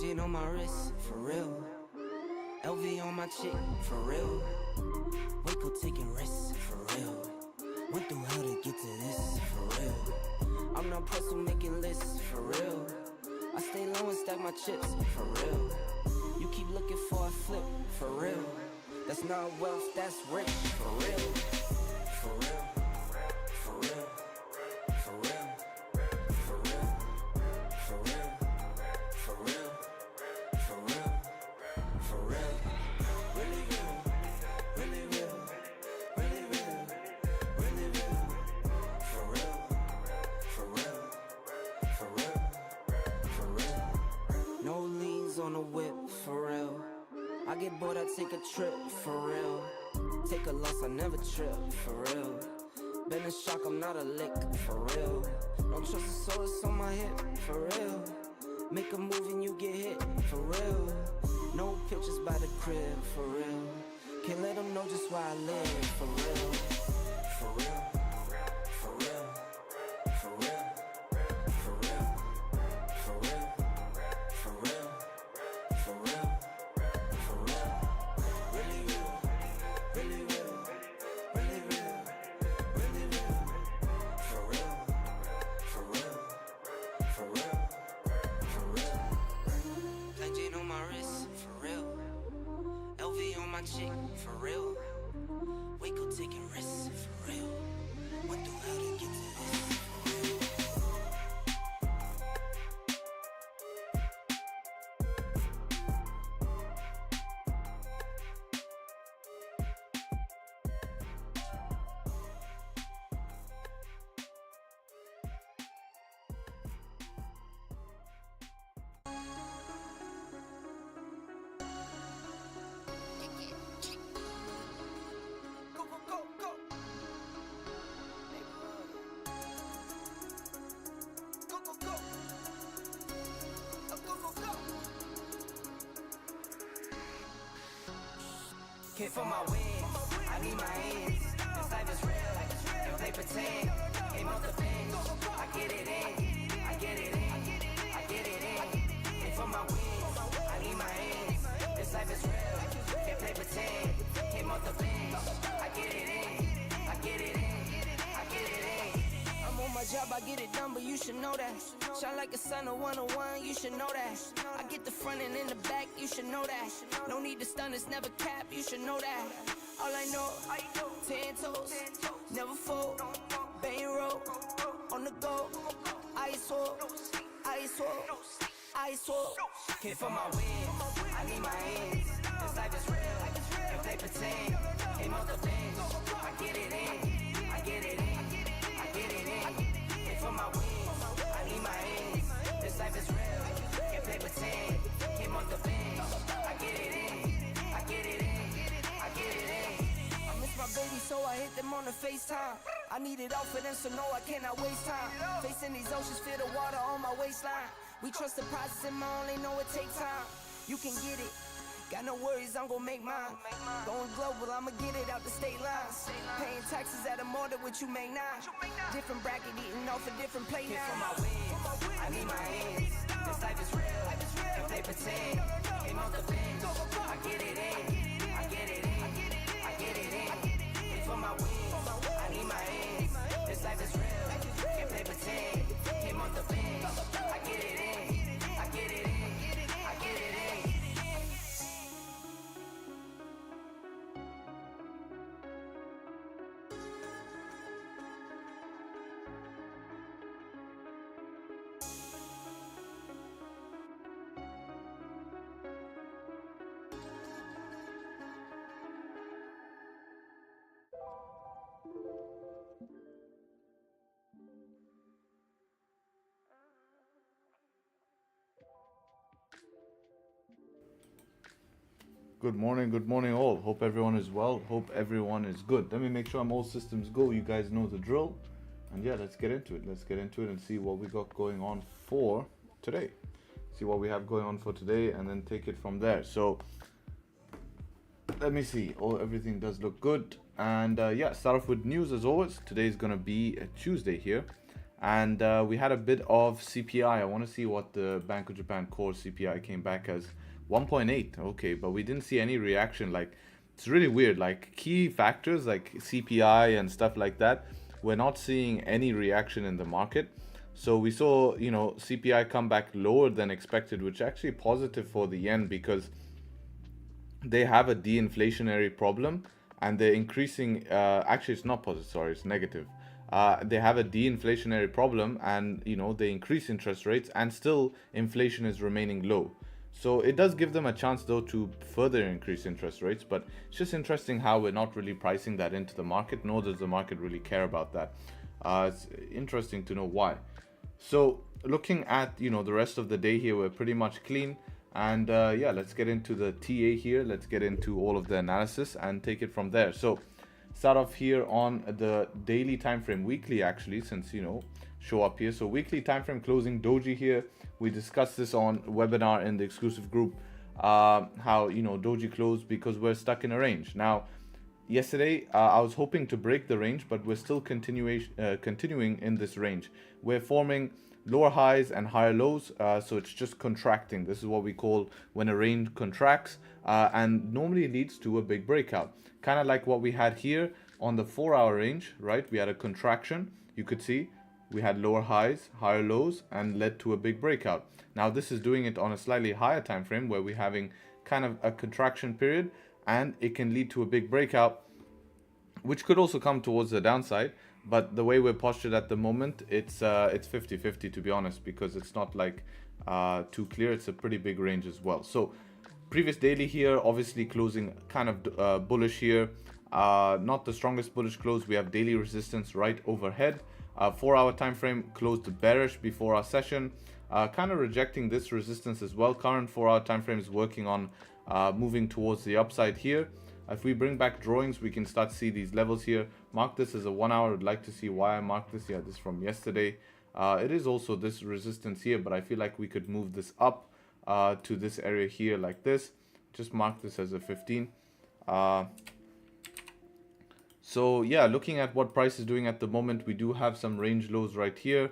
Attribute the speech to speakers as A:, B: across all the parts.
A: Changing on my wrist, for real. LV on my chick, for real. Waco taking risks, for real. Went through hell to get to this, for real. I'm not puzzle making lists, for real. I stay low and stack my chips, for real. You keep looking for a flip, for real. That's not wealth, that's rich, for real. For real. For real. For real. For real. For real. For real. For real. For real. Really real. Really real. Really real. Really real. For real. For real. For real. For real. No liens on the whip, for real. I get bored, I take a trip, for real. Take a loss, I never trip, for real. Been in shock, I'm not a lick, for real. Don't trust the soul, it's on my hip, for real. Make a move and you get hit, for real. No pictures by the crib, for real. Can't let them know just where I live, for real. For real. For real. For real. For real. For real. For real. For real. For real. Really real. Really real. Really real. Really real. For real. For real. For real. For real. Plain Jane on my wrist, for real. LV on my chick, for real. Waco taking risks, for real. Went through hell to get to this, for real. Go, go, go, go. Go, go, go. Go, go, go. Came for my wins, I need my ends. This life is real, don't play pretend. Came off the bench, I get it in, I get it in, I get it in. Came for my wins, I need my ends. This life is real, can't play pretend. Came off the bench, I get it in, I get it in, I get it in. I'm on my job, I get it done, but you should know that. Shine like a sun of 101, you should know that. I get the front and in the back, you should know that. No need to stun, it's never cap, you should know that. All I know, 10 toes, never fold, bang roll, on the go, ice wall, ice wall, ice wall. Came for my wins, I need my ends. This life is real, can't play pretend. Came off the bench, I get it in, I get it in, I get it in. Came for my wins, I need my ends. This life is real, can't play pretend. Came off the bench, I get it in, I get it in, I get it in. I miss my baby, so I hit them on the FaceTime. I need it all for them, so no, I cannot waste time. Facing these oceans, feel the water on my waistline. We trust the process and I only know it takes time. You can get it, got no worries, I'm gon' make mine. Going global, I'ma get it out the state lines. Paying taxes at a more than what you make now. Different bracket, eating off a different plate now. For my wins, I need my ends. This life is real, can't play pretend. Came off the bench, I get it in, I get it in, I get it in. And for my wins, I need my ends. This life is real, can't play pretend. Came off the bench, I get it in, I get it in, I get it in.
B: Good morning all. Hope everyone is well. Hope everyone is good. Let me make sure I'm all systems go. You guys know the drill. And yeah, let's get into it. Let's get into it and see what we got going on for today. See what we have going on for today and then take it from there. So let me see. Oh, everything does look good. And yeah, start off with news as always. Today is going to be a Tuesday here. And we had a bit of CPI. I want to see what the Bank of Japan core CPI came back as. 1.8. Okay, but we didn't see any reaction. Like, it's really weird. Like, key factors like CPI and stuff like that, we're not seeing any reaction in the market. So we saw, you know, CPI come back lower than expected, which is actually positive for the yen, because they have a de-inflationary problem and they're increasing. Actually, it's not positive. Sorry, it's negative. They have a de-inflationary problem, and you know, they increase interest rates and still inflation is remaining low. So it does give them a chance though to further increase interest rates, but it's just interesting how we're not really pricing that into the market, nor does the market really care about that. It's interesting to know why. So looking at, you know, the rest of the day here, we're pretty much clean. And yeah, let's get into the TA here. Let's get into all of the analysis and take it from there. So start off here on the daily time frame, weekly actually, since, you know, show up here. So weekly time frame closing doji here. We discussed this on webinar in the exclusive group, how, you know, doji closed because we're stuck in a range. Now, yesterday I was hoping to break the range, but we're still continuing in this range. We're forming lower highs and higher lows, so it's just contracting. This is what we call when a range contracts, and normally leads to a big breakout, kind of like what we had here on the 4-hour range, right? We had a contraction. You could see we had lower highs, higher lows, and led to a big breakout. Now this is doing it on a slightly higher time frame where we're having kind of a contraction period, and it can lead to a big breakout, which could also come towards the downside. But the way we're postured at the moment, it's 50-50 to be honest, because it's not like too clear. It's a pretty big range as well. So previous daily here, obviously closing kind of bullish here. Not the strongest bullish close. We have daily resistance right overhead. 4-hour time frame closed bearish before our session, kind of rejecting this resistance as well. Current 4-hour time frame is working on moving towards the upside here. If we bring back drawings, we can start to see these levels here. Mark this as a 1-hour. I'd like to see why I marked this. Yeah, this is from yesterday. It is also this resistance here, but I feel like we could move this up to this area here like this. Just mark this as a 15. So yeah, looking at what price is doing at the moment, we do have some range lows right here.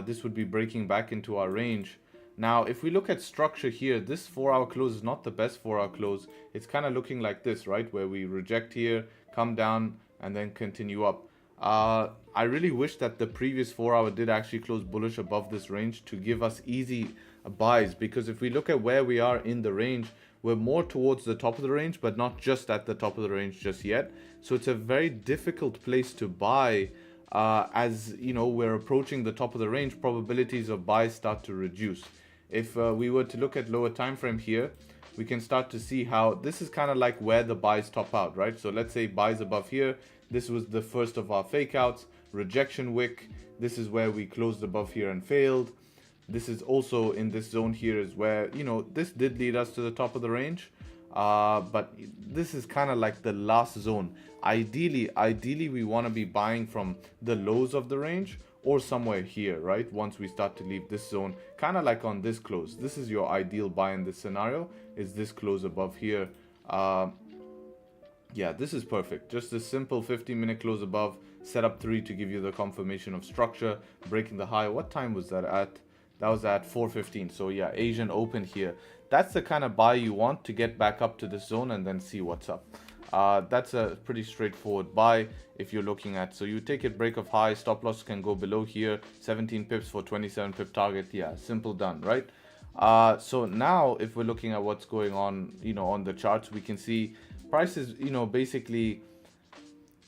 B: This would be breaking back into our range. Now, if we look at structure here, this 4-hour close is not the best 4-hour close. It's kind of looking like this, right? Where we reject here, come down, and then continue up. I really wish that the previous 4-hour did actually close bullish above this range to give us easy buys, because if we look at where we are in the range, we're more towards the top of the range, but not just at the top of the range just yet. So it's a very difficult place to buy. As you know, we're approaching the top of the range, probabilities of buys start to reduce. If we were to look at lower time frame here, we can start to see how this is kind of like where the buys top out, right? So let's say buys above here. This was the first of our fake outs, rejection wick. This is where we closed above here and failed. This is also in this zone here is where, you know, this did lead us to the top of the range. But this is kind of like the last zone. Ideally we want to be buying from the lows of the range or somewhere here, right? Once we start to leave this zone, kind of like on this close. This is your ideal buy in this scenario, is this close above here. Yeah, this is perfect. Just a simple 15-minute close above, set up 3 to give you the confirmation of structure, breaking the high. What time was that at? That was at 4:15. So yeah, Asian open here. That's the kind of buy you want to get back up to this zone and then see what's up. That's a pretty straightforward buy if you're looking at. So you take it, break of high, stop loss can go below here, 17 pips for 27 pip target. Yeah, simple done, right? So now if we're looking at what's going on, you know, on the charts, we can see prices, you know, basically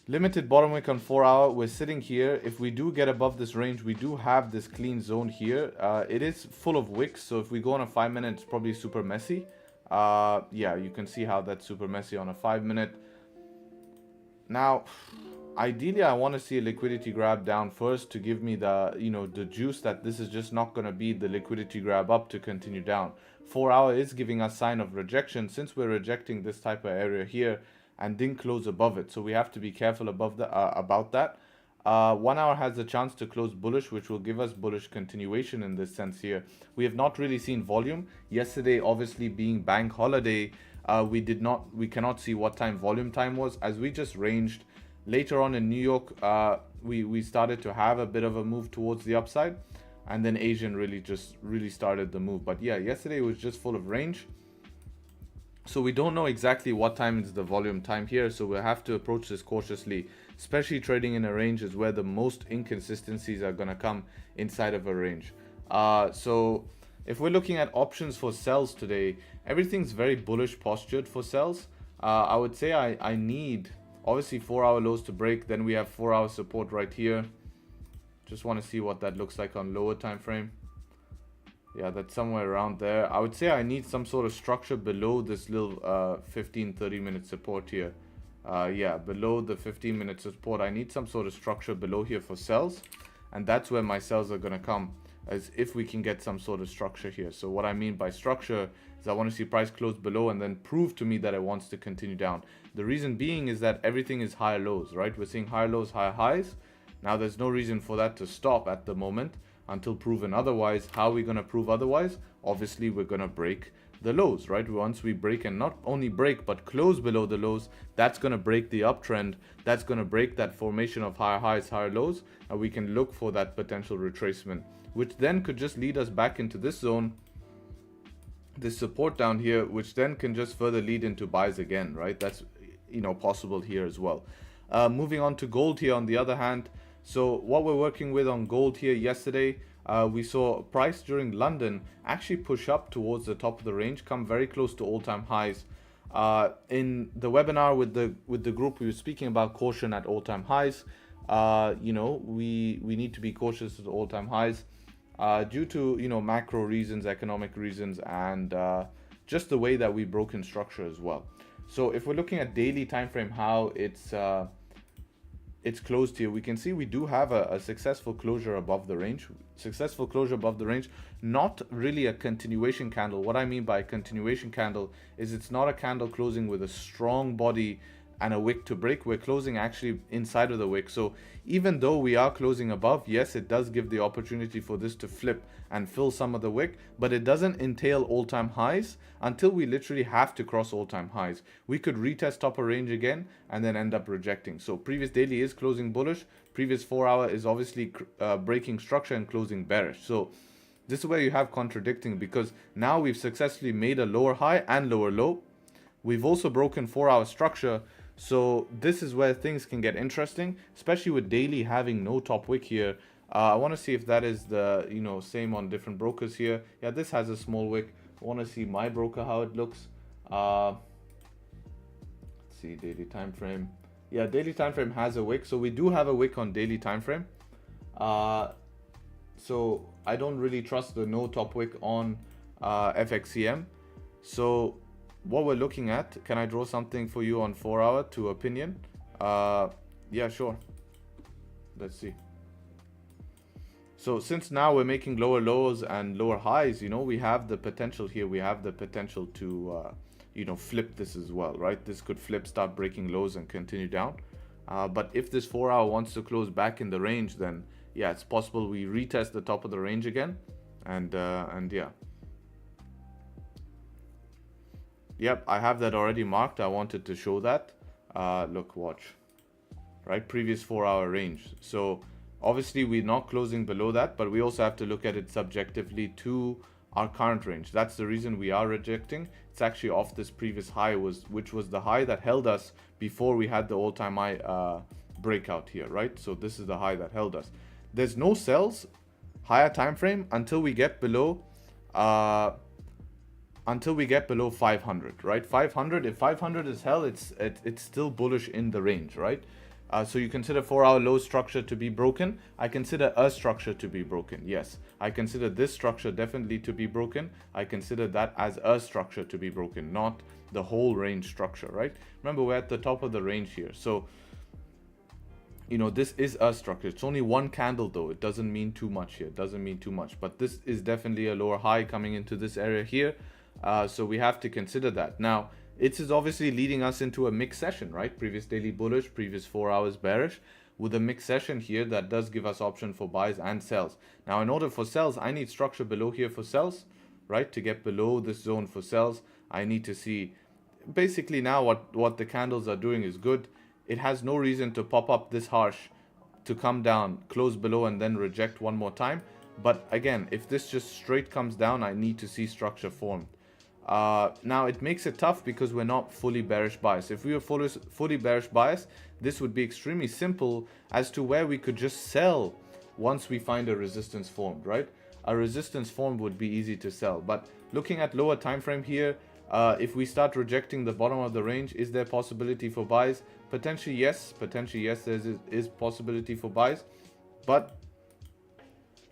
B: limited bottom wick on 4-hour. We're sitting here. If we do get above this range, we do have this clean zone here. It is full of wicks, so if we go on a 5-minute, it's probably super messy. Yeah, you can see how that's super messy on a 5-minute. Now, ideally, I want to see a liquidity grab down first to give me the, you know, the juice that this is just not going to be the liquidity grab up to continue down. 4-hour is giving us sign of rejection since we're rejecting this type of area here and didn't close above it, so we have to be careful about that. 1-hour has the chance to close bullish, which will give us bullish continuation in this sense here. We have not really seen volume yesterday, obviously being bank holiday. We cannot see what time volume time was, as we just ranged. Later on in New York, we started to have a bit of a move towards the upside, and then Asian really started the move. But yeah, yesterday was just full of range. So we don't know exactly what time is the volume time here, so we'll have to approach this cautiously, especially trading in a range is where the most inconsistencies are going to come inside of a range. So if we're looking at options for sells today, everything's very bullish postured for sells. I would say I need obviously 4-hour lows to break, then we have 4-hour support right here. Just want to see what that looks like on lower time frame. Yeah, that's somewhere around there. I would say I need some sort of structure below this little 15-30 minute support here. Yeah, below the 15-minute support, I need some sort of structure below here for sells. And that's where my sells are going to come, as if we can get some sort of structure here. So what I mean by structure is I want to see price close below and then prove to me that it wants to continue down. The reason being is that everything is higher lows, right? We're seeing higher lows, higher highs. Now there's no reason for that to stop at the moment until proven otherwise. How are we going to prove otherwise? Obviously, we're going to break the lows, right? Once we break, and not only break, but close below the lows, that's going to break the uptrend. That's going to break that formation of higher highs, higher lows, and we can look for that potential retracement, which then could just lead us back into this zone, this support down here, which then can just further lead into buys again, right? That's, you know, possible here as well. Moving on to gold here on the other hand. So what we're working with on gold here yesterday, we saw price during London actually push up towards the top of the range, come very close to all-time highs. In the webinar with the group, we were speaking about caution at all-time highs. You know, we need to be cautious at all-time highs due to, you know, macro reasons, economic reasons, and just the way that we broke in structure as well. So if we're looking at daily time frame, how it's closed here, we can see we do have a successful closure above the range. Successful closure above the range, not really a continuation candle. What I mean by continuation candle is it's not a candle closing with a strong body and a wick to break. We're closing actually inside of the wick. So even though we are closing above, yes, it does give the opportunity for this to flip and fill some of the wick, but it doesn't entail all-time highs until we literally have to cross all-time highs. We could retest upper range again and then end up rejecting. So previous daily is closing bullish. Previous 4-hour is obviously breaking structure and closing bearish. So this is where you have contradicting, because now we've successfully made a lower high and lower low. We've also broken 4-hour structure. So this is where things can get interesting, especially with daily having no top wick here. I want to see if that is the, you know, same on different brokers here. Yeah, this has a small wick. I want to see my broker, how it looks. Let's see, daily time frame. Yeah, daily time frame has a wick. So we do have a wick on daily time frame. So I don't really trust the no top wick on FXCM. So what we're looking at, can I draw something for you on 4-hour to opinion? Yeah, sure. Let's see. So since now we're making lower lows and lower highs, you know, we have the potential here. We have the potential to, you know, flip this as well, right? This could flip, start breaking lows and continue down. But if this 4-hour wants to close back in the range, then yeah, it's possible we retest the top of the range again. And yeah. Yep, I have that already marked. I wanted to show that. Look, watch. Right, previous 4-hour range. So obviously we're not closing below that, but we also have to look at it subjectively to our current range. That's the reason we are rejecting. It's actually off this previous high, which was the high that held us before we had the all-time high breakout here, right? So this is the high that held us. There's no sells higher time frame until we get below 500, right? 500, if 500 is held, it's still bullish in the range, right? So you consider 4-hour low structure to be broken. I consider a structure to be broken. Yes, I consider this structure definitely to be broken. I consider that as a structure to be broken, not the whole range structure, right? Remember, we're at the top of the range here. So, you know, this is a structure. It's only one candle though. It doesn't mean too much here. It doesn't mean too much, but this is definitely a lower high coming into this area here. So we have to consider that. Now, it is obviously leading us into a mixed session, right? Previous daily bullish, previous 4 hours bearish. With a mixed session here, that does give us option for buys and sells. Now, in order for sells, I need structure below here for sells, right? To get below this zone for sells, I need to see basically now what the candles are doing is good. It has no reason to pop up this harsh to come down, close below, and then reject one more time. But again, if this just straight comes down, I need to see structure formed. Now it makes it tough because we're not fully bearish bias. If we were fully bearish bias, this would be extremely simple as to where we could just sell once we find a resistance formed, right? A resistance formed would be easy to sell. But looking at lower time frame here, if we start rejecting the bottom of the range, is there possibility for buys? Potentially yes, there is possibility for buys. But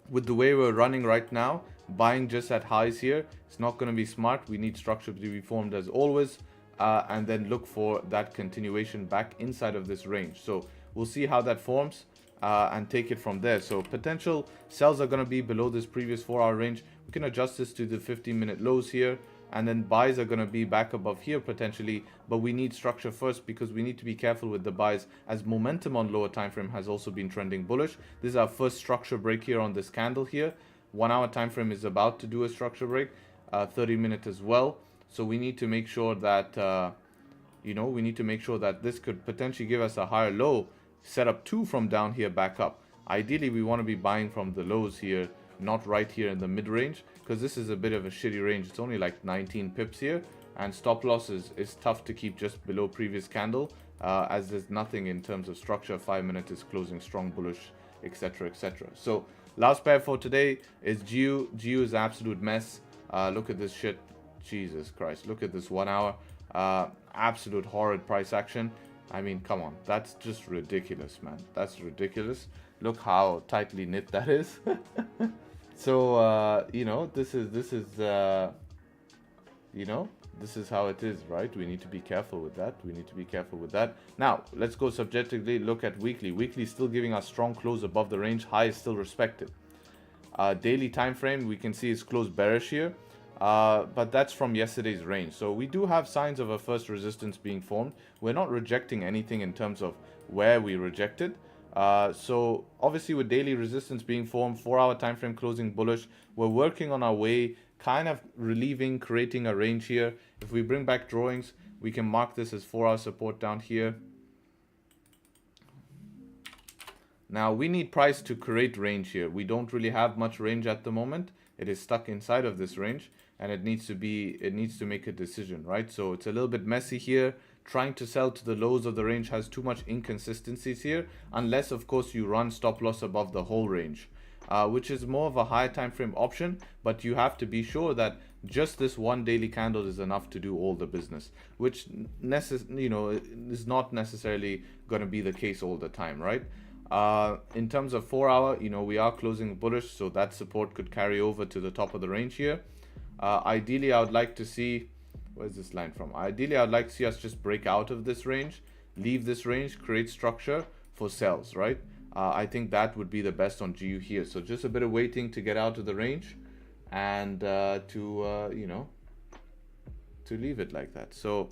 B: with the way we're running right now, buying just at highs here, it's not going to be smart. We need structure to be formed as always, and then look for that continuation back inside of this range. So we'll see how that forms and take it from there. So potential sells are going to be below this previous 4-hour range. We can adjust this to the 15-minute lows here, and then buys are going to be back above here potentially, but we need structure first because we need to be careful with the buys as momentum on lower time frame has also been trending bullish. This is our first structure break here on this candle here. 1-hour time frame is about to do a structure break, 30-minute as well. So we need to make sure that we need to make sure that this could potentially give us a higher low, set up 2 from down here back up. Ideally we want to be buying from the lows here, not right here in the mid range, because this is a bit of a shitty range. It's only like 19 pips here, and stop loss is tough to keep just below previous candle, as there's nothing in terms of structure. 5-minute is closing strong bullish, etc, etc. So last pair for today is GU. GU is an absolute mess. Look at this shit. Jesus Christ, look at this 1 hour. Absolute horrid price action. I mean, come on, that's just ridiculous, man. That's ridiculous. Look how tightly knit that is. So this is how it is, right? We need to be careful with that. Now let's go subjectively look at weekly. Weekly is still giving us strong close above the range. High is still respected. Daily time frame, we can see it's closed bearish here, but that's from yesterday's range. So we do have signs of a first resistance being formed. We're not rejecting anything in terms of where we rejected. So obviously with daily resistance being formed, 4-hour time frame closing bullish, we're working on our way, kind of relieving, creating a range here. If we bring back drawings, we can mark this as 4-hour support down here. Now we need price to create range here. We don't really have much range at the moment. It is stuck inside of this range, and it needs to make a decision, right? So it's a little bit messy here. Trying to sell to the lows of the range has too much inconsistencies here, unless of course you run stop loss above the whole range, which is more of a high time frame option. But you have to be sure that just this one daily candle is enough to do all the business, which is not necessarily going to be the case all the time, right? In terms of 4-hour, we are closing bullish, so that support could carry over to the top of the range here. Ideally I would like to see, where's this line from? Ideally I would like to see us just break out of this range, leave this range, create structure for sells, right? I think that would be the best on GU here. So just a bit of waiting to get out of the range, and to leave it like that. So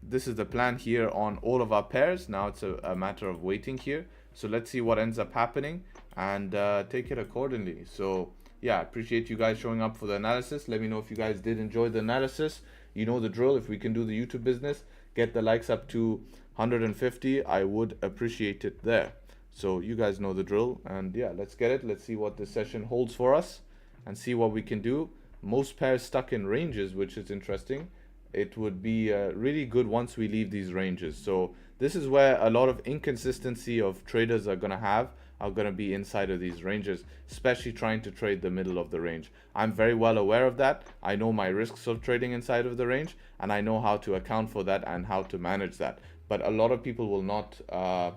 B: this is the plan here on all of our pairs. Now it's a matter of waiting here. So let's see what ends up happening and take it accordingly. So yeah, appreciate you guys showing up for the analysis. Let me know if you guys did enjoy the analysis. You know the drill. If we can do the YouTube business, get the likes up to 150, I would appreciate it there. So you guys know the drill, and yeah, let's get it. Let's see what this session holds for us and see what we can do. Most pairs stuck in ranges, which is interesting. It would be really good once we leave these ranges. So this is where a lot of inconsistency of traders are going to be inside of these ranges, especially trying to trade the middle of the range. I'm very well aware of that. I know my risks of trading inside of the range, and I know how to account for that and how to manage that. But a lot of people will not, a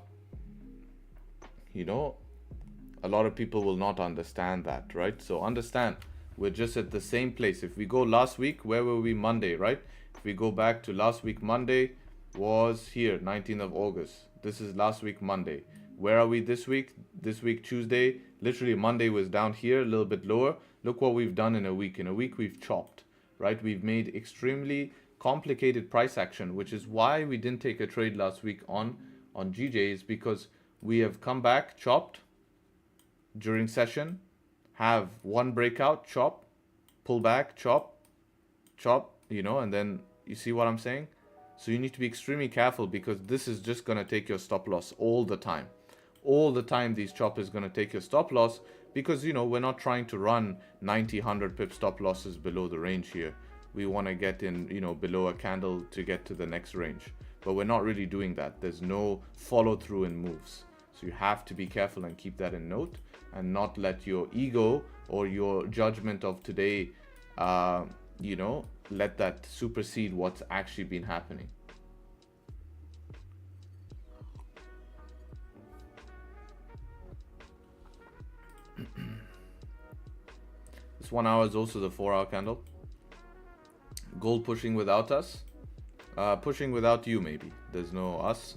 B: lot of people will not understand that, right? So understand, we're just at the same place. If we go last week, where were we? Monday, right? If we go back to last week, Monday was here, 19th of August. This is last week, Monday. Where are we this week? This week, Tuesday. Literally Monday was down here, a little bit lower. Look what we've done in a week. In a week, we've chopped, right? We've made extremely complicated price action, which is why we didn't take a trade last week on GJs, because we have come back, chopped during session, have one breakout, chop, pull back, chop, and then you see what I'm saying? So you need to be extremely careful, because this is just going to take your stop loss all the time. all the time these chop is going to take your stop loss, because, you know, we're not trying to run 90, 100 pip stop losses below the range here. We want to get in, you know, below a candle to get to the next range. But we're not really doing that. There's no follow through in moves. So you have to be careful and keep that in note, and not let your ego or your judgment of today, you know, let that supersede what's actually been happening. This 1 hour is also the 4 hour candle. Gold pushing without us, pushing without you maybe. There's no us.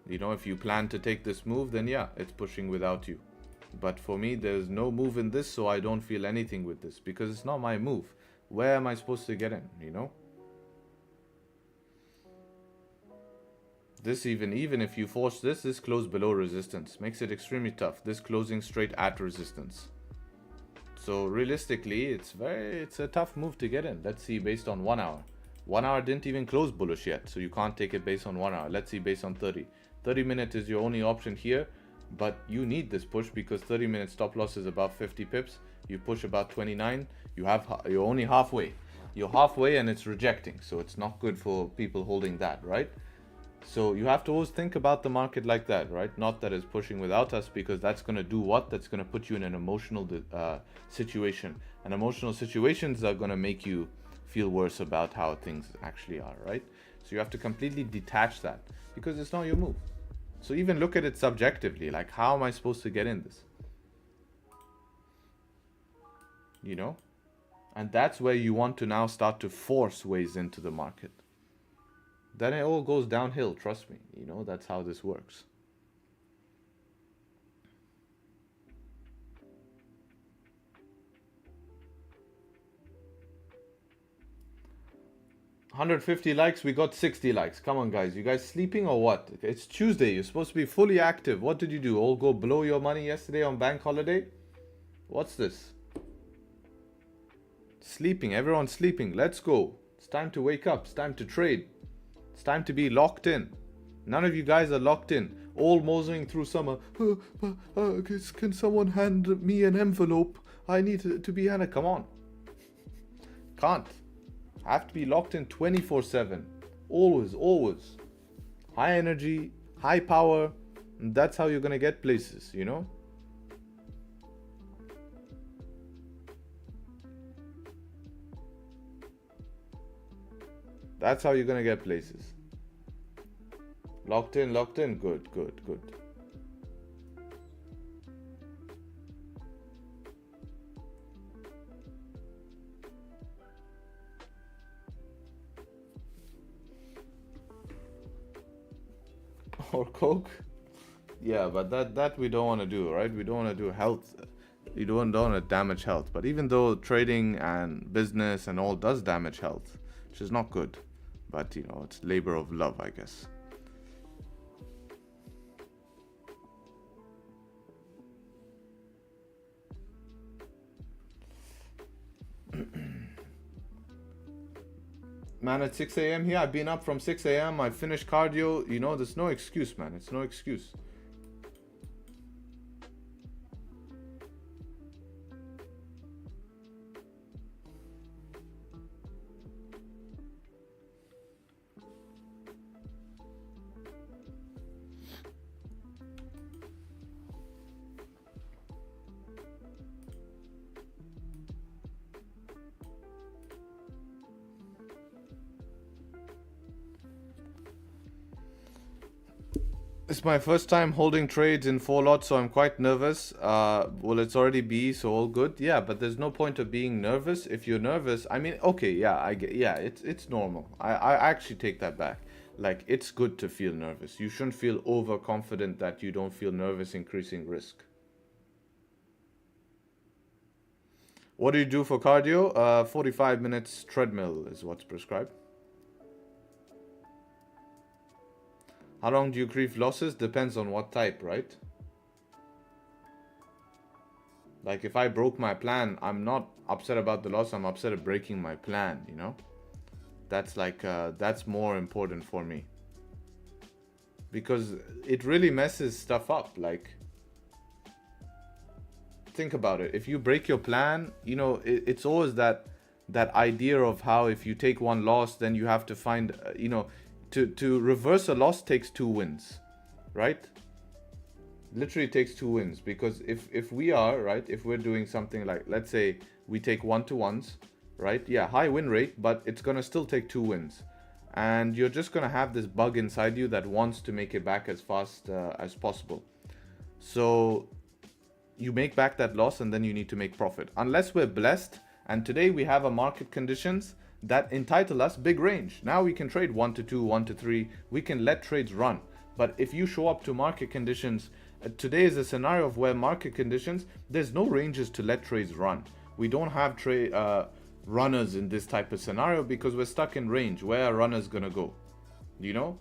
B: You know, if you plan to take this move, then yeah, it's pushing without you. But for me, there's no move in this, so I don't feel anything with this, because it's not my move. Where am I supposed to get in, you know? This even if you force this close below resistance. Makes it extremely tough. This closing straight at resistance. So realistically, it's a tough move to get in. Let's see based on 1 hour. 1 hour didn't even close bullish yet, so you can't take it based on 1 hour. Let's see based on 30. 30 minutes is your only option here, but you need this push because 30 minute stop loss is about 50 pips. You push about 29, you're only halfway. You're halfway and it's rejecting, so it's not good for people holding that, right? So you have to always think about the market like that, right? Not that it's pushing without us, because that's going to do what? That's going to put you in an emotional situation. And emotional situations are going to make you feel worse about how things actually are, right? So you have to completely detach that, because it's not your move. So even look at it subjectively, like, how am I supposed to get in this? You know? And that's where you want to now start to force ways into the market. Then it all goes downhill, trust me. You know, that's how this works. $150 likes, we got 60 likes. Come on, guys. You guys sleeping or what? It's Tuesday. You're supposed to be fully active. What did you do? All go blow your money yesterday on bank holiday? What's this? Sleeping. Everyone's sleeping. Let's go. It's time to wake up. It's time to trade. It's time to be locked in. None of you guys are locked in. All moseying through summer. Can someone hand me an envelope? I need to be Anna. Come on. Can't. Have to be locked in 24/7. Always, always. High energy, high power. And that's how you're going to get places, you know? That's how you're going to get places. Locked in, locked in. Good, good, good. Or coke? Yeah, but that we don't want to do, right? We don't want to do health. You don't want to damage health. But even though trading and business and all does damage health, which is not good, but you know, it's labor of love, I guess. Man, at 6 a.m. here, I've been up from 6 a.m. I finished cardio. You know, there's no excuse, man. It's no excuse. It's my first time holding trades in 4 lots, so I'm quite nervous. Well, it's already B, so all good. Yeah, but there's no point of being nervous. If you're nervous, I mean, okay, yeah, I get, yeah, it's normal. I actually take that back. Like, it's good to feel nervous. You shouldn't feel overconfident that you don't feel nervous, increasing risk. What do you do for cardio? 45 minutes treadmill is what's prescribed. How long do you grieve losses? Depends on what type, right? Like, if I broke my plan, I'm not upset about the loss. I'm upset at breaking my plan, you know? That's like, that's more important for me. because it really messes stuff up. Like, think about it. If you break your plan, you know, it's always that idea of how if you take one loss, then you have to find, you know, to reverse a loss takes 2 wins, right? Literally takes 2 wins, because if we are, right, if we're doing something like, let's say we take 1-to-1s, right? Yeah, high win rate, but it's gonna still take 2 wins. And you're just gonna have this bug inside you that wants to make it back as fast as possible. So you make back that loss and then you need to make profit. Unless we're blessed, and today we have a market conditions that entitle us big range. Now we can trade 1-2, 1-3, we can let trades run. But if you show up to market conditions, today is a scenario of where market conditions, there's no ranges to let trades run. We don't have runners in this type of scenario because we're stuck in range. Where are runners gonna go? You know,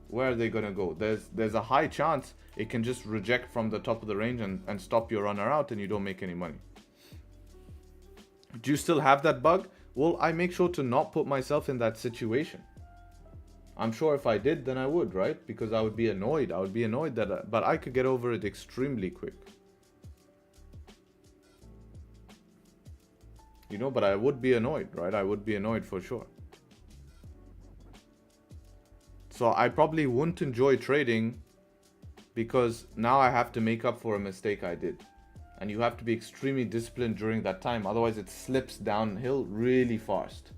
B: where are they gonna go? There's a high chance it can just reject from the top of the range and stop your runner out, and you don't make any money. Do you still have that bug? Well, I make sure to not put myself in that situation. I'm sure if I did, then I would, right? Because I would be annoyed. I would be annoyed that, but I could get over it extremely quick. You know, but I would be annoyed, right? I would be annoyed for sure. So I probably wouldn't enjoy trading because now I have to make up for a mistake I did. And you have to be extremely disciplined during that time. Otherwise it slips downhill really fast.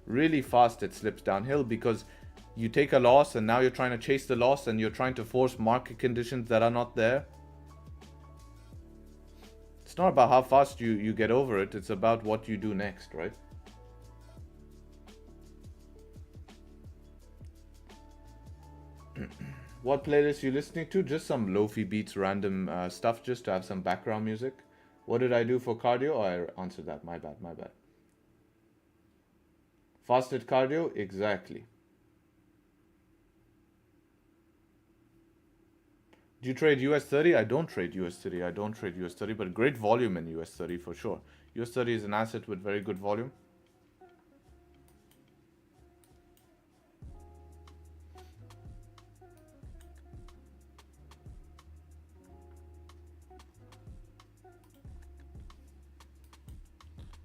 B: Really fast it slips downhill because you take a loss and now you're trying to chase the loss and you're trying to force market conditions that are not there. It's not about how fast you get over it. It's about what you do next, right? What playlist you listening to? Just some lofi beats, random stuff, just to have some background music. What did I do for cardio? Oh, I answered that. My bad. Fasted cardio? Exactly. Do you trade US30? I don't trade US30. But great volume in US30 for sure. US30 is an asset with very good volume.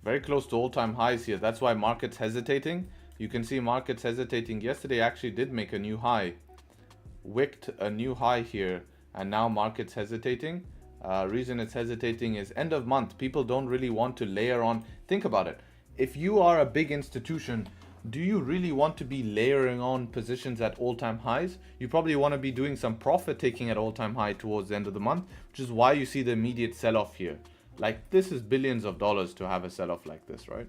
B: Very close to all-time highs here. That's why market's hesitating. You can see markets hesitating. Yesterday actually did make a new high. Wicked a new high here. And now market's hesitating. Reason it's hesitating is end of month. People don't really want to layer on. Think about it. If you are a big institution, do you really want to be layering on positions at all-time highs? You probably want to be doing some profit taking at all-time high towards the end of the month, which is why you see the immediate sell-off here. Like, this is billions of dollars to have a sell-off like this, right?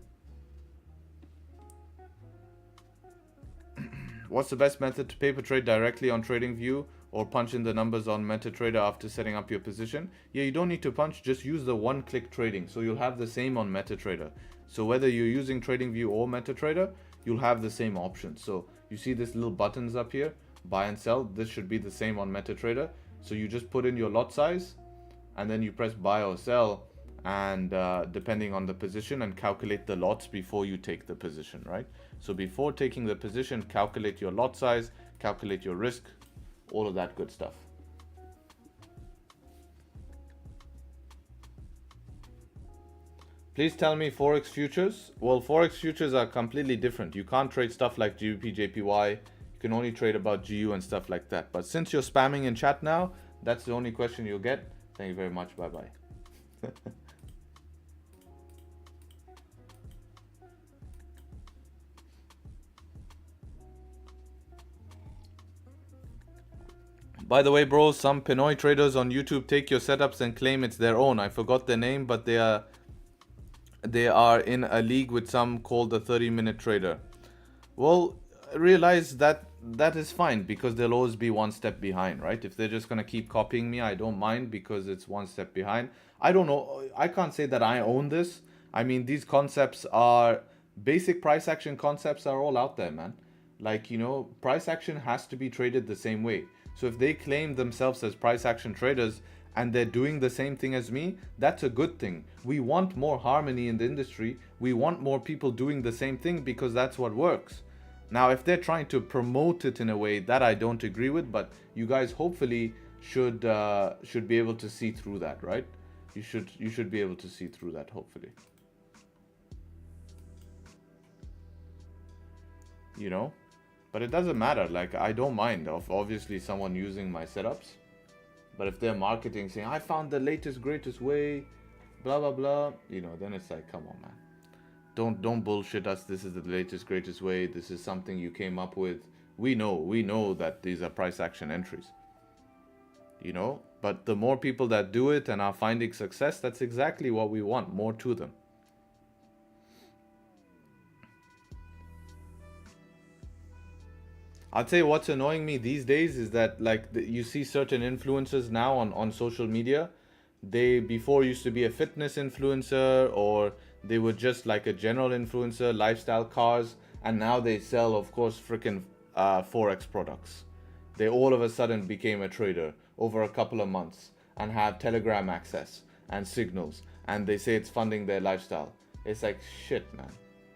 B: What's the best method to paper trade directly on Tradingview or punch in the numbers on MetaTrader after setting up your position? Yeah, you don't need to punch, just use the one-click trading. So you'll have the same on MetaTrader. So whether you're using Tradingview or MetaTrader, you'll have the same option. So you see these little buttons up here, buy and sell. This should be the same on MetaTrader. So you just put in your lot size and then you press buy or sell, and depending on the position, and calculate the lots before you take the position, right? So before taking the position, calculate your lot size, calculate your risk, all of that good stuff. Please tell me Forex futures. Well, Forex futures are completely different. You can't trade stuff like GBP JPY. You can only trade about GU and stuff like that. But since you're spamming in chat now, that's the only question you'll get. Thank you very much. Bye-bye. By the way, bros, some Pinoy traders on YouTube take your setups and claim it's their own. I forgot their name, but they are in a league with some called the 30-minute trader. Well, realize that is fine, because they'll always be one step behind, right? If they're just going to keep copying me, I don't mind, because it's one step behind. I don't know. I can't say that I own this. I mean, these concepts are basic price action concepts are all out there, man. Like, you know, price action has to be traded the same way. So if they claim themselves as price action traders and they're doing the same thing as me, that's a good thing. We want more harmony in the industry. We want more people doing the same thing because that's what works. Now, if they're trying to promote it in a way that I don't agree with, but you guys hopefully should be able to see through that, right? You should be able to see through that, hopefully. You know, but it doesn't matter. Like, I don't mind of obviously someone using my setups, but if they're marketing saying I found the latest greatest way, blah blah blah, you know, then it's like, come on, man. Don't bullshit us. This is the latest greatest way. This is something you came up with. We know that these are price action entries. You know, but the more people that do it and are finding success, that's exactly what we want. More to them. I'd say what's annoying me these days is that, like, you see certain influencers now on social media. They before used to be a fitness influencer, or they were just like a general influencer, lifestyle, cars, and now they sell, of course, freaking Forex products. They all of a sudden became a trader over a couple of months and have Telegram access and signals, and they say it's funding their lifestyle. It's like, shit, man.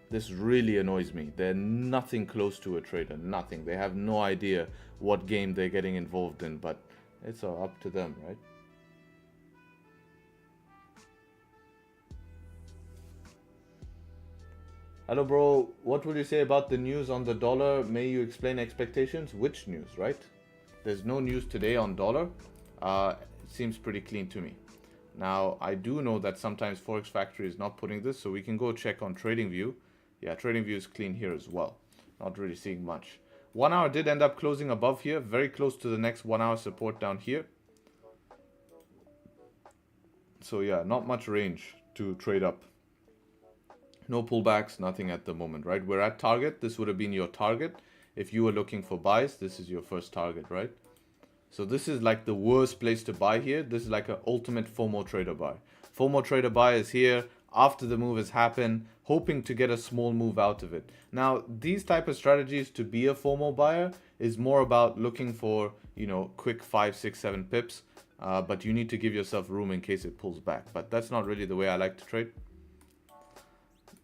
B: This really annoys me. They're nothing close to a trader, nothing. They have no idea what game they're getting involved in, but it's up to them, right? Hello, bro. What would you say about the news on the dollar? May you explain expectations? Which news, right? There's no news today on dollar. It seems pretty clean to me. Now, I do know that sometimes Forex Factory is not putting this, so we can go check on Tradingview. Yeah, Tradingview is clean here as well. Not really seeing much. 1 hour did end up closing above here, very close to the next 1 hour support down here. So yeah, not much range to trade up. No pullbacks, nothing at the moment, right? We're at target. This would have been your target. If you were looking for buys, this is your first target, right? So this is like the worst place to buy here. This is like an ultimate FOMO trader buy. FOMO trader buy is here after the move has happened, hoping to get a small move out of it. Now, these type of strategies to be a FOMO buyer is more about looking for, you know, quick 5, 6, 7 pips. But you need to give yourself room in case it pulls back. But that's not really the way I like to trade.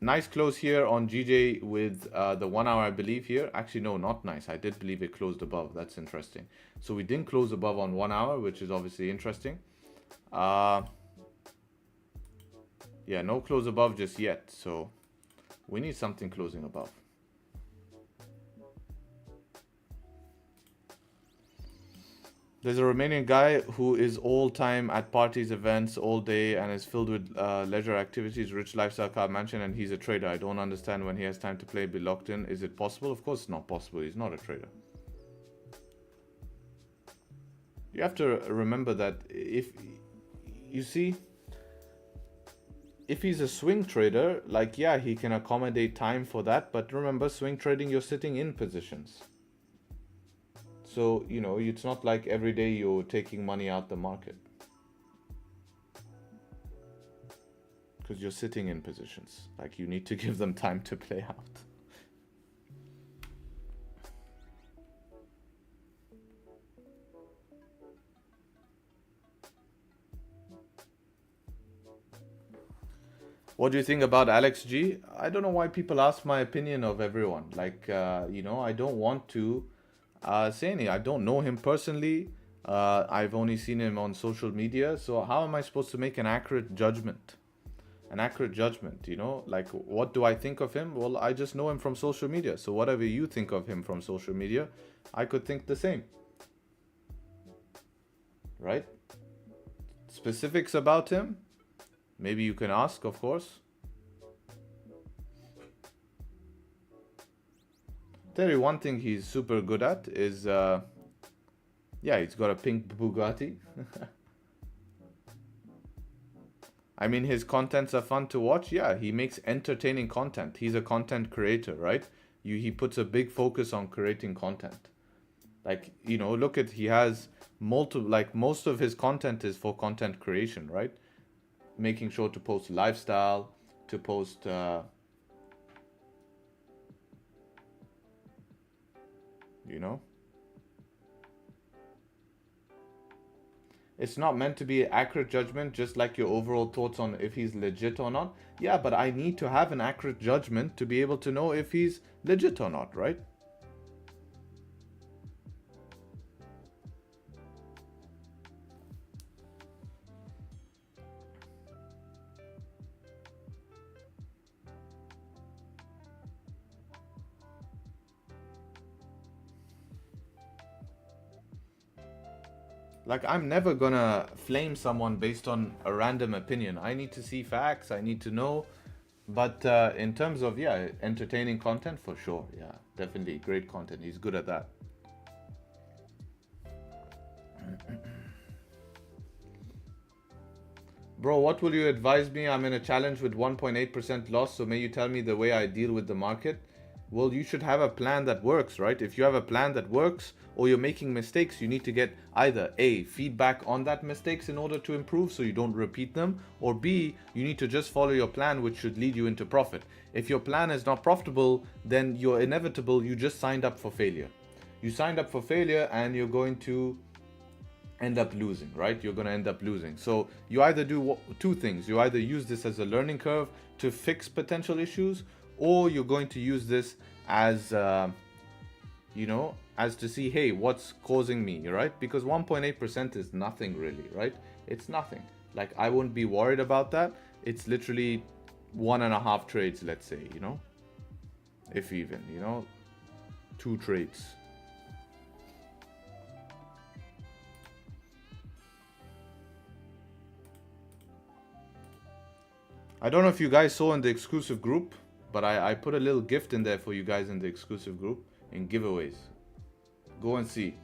B: Nice close here on GJ with the 1 hour, I believe here. Actually, no, not nice. I did believe it closed above. That's interesting. So we didn't close above on 1 hour, which is obviously interesting. Yeah, no close above just yet. So we need something closing above. There's a Romanian guy who is all time at parties, events, all day, and is filled with leisure activities, rich lifestyle, car, mansion, and he's a trader. I don't understand when he has time to play, be locked in. Is it possible? Of course it's not possible. He's not a trader. You have to remember that if he's a swing trader, like, yeah, he can accommodate time for that. But remember, swing trading, you're sitting in positions. So, you know, it's not like every day you're taking money out the market. Because you're sitting in positions. Like, you need to give them time to play out. What do you think about Alex G? I don't know why people ask my opinion of everyone. Like, you know, I don't want to say anything. I don't know him personally. I've only seen him on social media. So how am I supposed to make an accurate judgment? An accurate judgment, you know? Like, what do I think of him? Well, I just know him from social media. So whatever you think of him from social media, I could think the same. Right? Specifics about him? Maybe you can ask, of course. Tell you one thing he's super good at is, yeah, he's got a pink Bugatti. I mean, his contents are fun to watch. Yeah, he makes entertaining content. He's a content creator, right? He puts a big focus on creating content. Like, you know, look at, he has multiple, like, most of his content is for content creation, right? Making sure to post lifestyle, to post you know, it's not meant to be accurate judgment, just like your overall thoughts on if he's legit or not. Yeah, but I need to have an accurate judgment to be able to know if he's legit or not, right? Like, I'm never gonna flame someone based on a random opinion. I need to see facts, I need to know. But in terms of, yeah, entertaining content, for sure. Yeah, definitely great content. He's good at that. Bro, what will you advise me? I'm in a challenge with 1.8% loss, so may you tell me the way I deal with the market? Well, you should have a plan that works, right? If you have a plan that works or you're making mistakes, you need to get either A, feedback on that mistakes in order to improve so you don't repeat them, or B, you need to just follow your plan, which should lead you into profit. If your plan is not profitable, then you're inevitable, you just signed up for failure. You signed up for failure and you're going to end up losing, right? You're going to end up losing. So you either do two things. You either use this as a learning curve to fix potential issues, or you're going to use this as, you know, as to see, hey, what's causing me, right? Because 1.8% is nothing really, right? It's nothing. Like, I wouldn't be worried about that. It's literally 1.5 trades, let's say, you know, if even, you know, 2 trades. I don't know if you guys saw in the exclusive group, but I put a little gift in there for you guys in the exclusive group in giveaways. Go and see.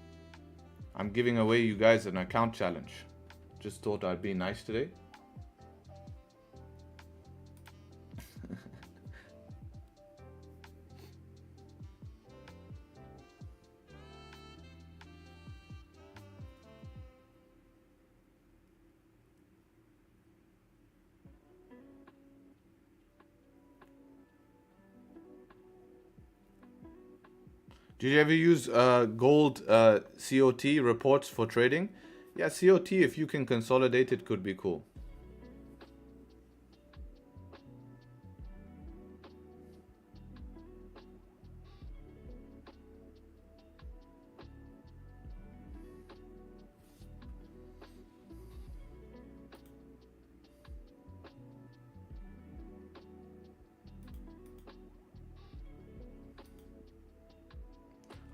B: I'm giving away you guys an account challenge. Just thought I'd be nice today. Did you ever use gold COT reports for trading? Yeah, COT, if you can consolidate it, could be cool.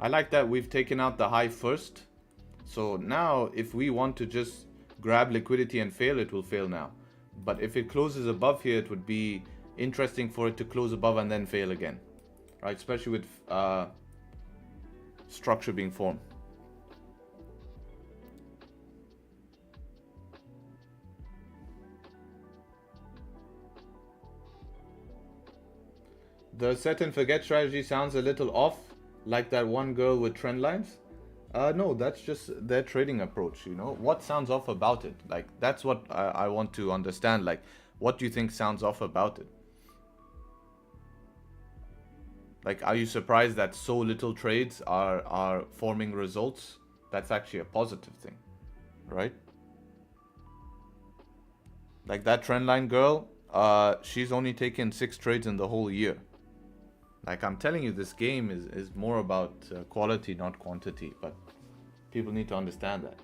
B: I like that we've taken out the high first. So now if we want to just grab liquidity and fail, it will fail now. But if it closes above here, it would be interesting for it to close above and then fail again, right? Especially with structure being formed. The set and forget strategy sounds a little off, like that one girl with trend lines. No, that's just their trading approach, you know. What sounds off about it? Like, that's what I want to understand. Like, what do you think sounds off about it? Like, are you surprised that so little trades are forming results? That's actually a positive thing, right? Like that trendline girl, she's only taken 6 trades in the whole year. Like, I'm telling you, this game is more about quality, not quantity, but people need to understand that.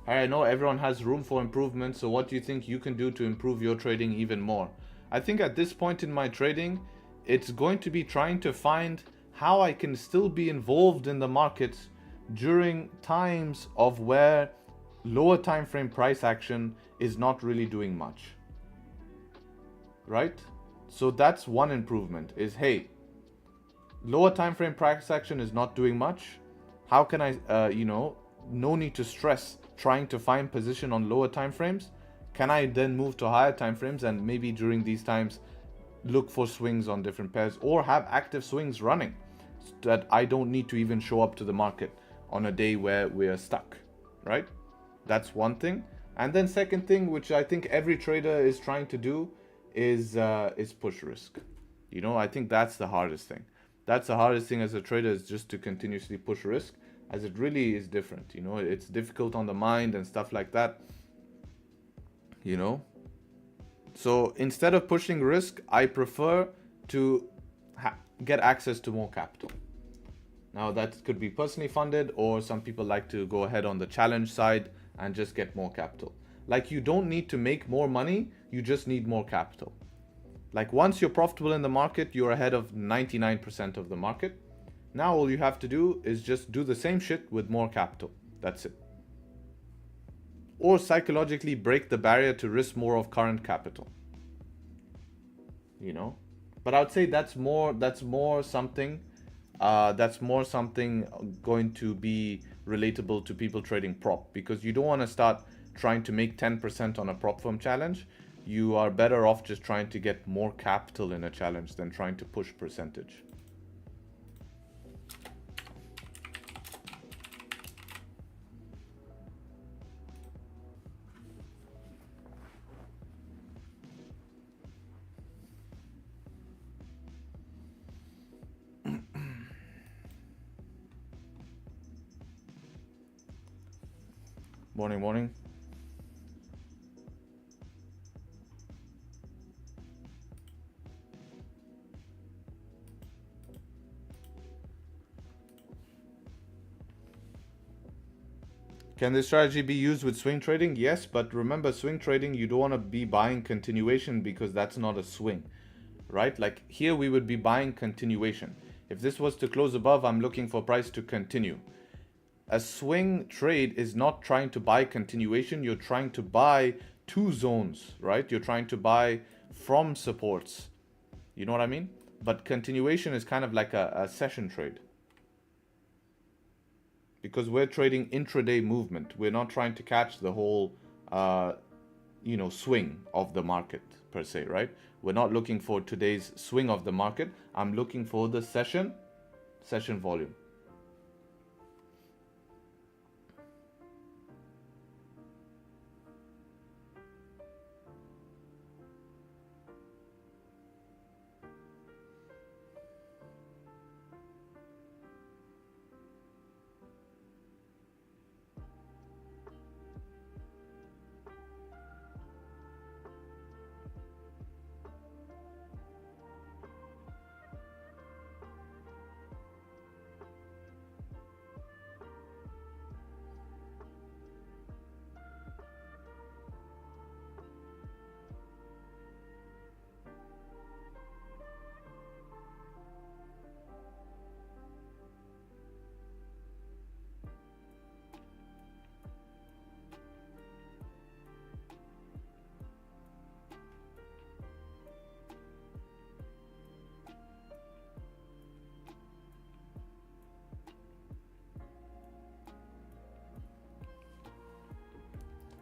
B: I know everyone has room for improvement, so what do you think you can do to improve your trading even more? I think at this point in my trading, it's going to be trying to find how I can still be involved in the markets during times of where lower time frame price action is not really doing much, right? So that's one improvement is, hey, lower time frame price action is not doing much. How can I, you know, no need to stress trying to find position on lower time frames. Can I then move to higher time frames and maybe during these times look for swings on different pairs or have active swings running so that I don't need to even show up to the market on a day where we're stuck, right? That's one thing. And then second thing, which I think every trader is trying to do, is push risk. You know, I think that's the hardest thing. That's the hardest thing as a trader, is just to continuously push risk, as it really is different. You know, it's difficult on the mind and stuff like that, you know. So instead of pushing risk, I prefer to get access to more capital. Now that could be personally funded, or some people like to go ahead on the challenge side and just get more capital. Like, you don't need to make more money, you just need more capital. Like, once you're profitable in the market, you're ahead of 99% of the market. Now all you have to do is just do the same shit with more capital. That's it. or psychologically break the barrier to risk more of current capital. You know, but I would say that's more something going to be relatable to people trading prop, because you don't want to start trying to make 10% on a prop firm challenge. You are better off just trying to get more capital in a challenge than trying to push percentage. Morning. Can this strategy be used with swing trading? Yes, but remember, swing trading, you don't want to be buying continuation, because that's not a swing, right? Like here we would be buying continuation. If this was to close above, I'm looking for price to continue. A swing trade is not trying to buy continuation. You're trying to buy two zones, right? You're trying to buy from supports. You know what I mean? But continuation is kind of like a session trade, because we're trading intraday movement. We're not trying to catch the whole, swing of the market per se, right? We're not looking for today's swing of the market. I'm looking for the session volume.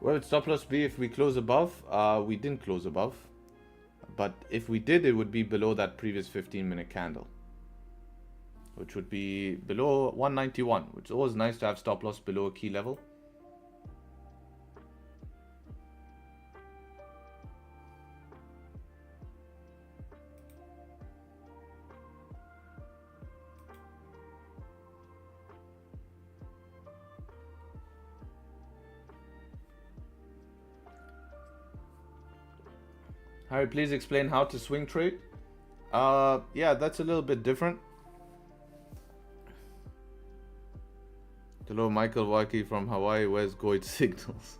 B: Well, it's stop loss B if we close above. We didn't close above, but if we did, it would be below that previous 15-minute candle, which would be below 191, which is always nice to have stop loss below a key level. Harry, please explain how to swing trade. Yeah, that's a little bit different. Hello, Michael Waki from Hawaii. Where's Goit signals?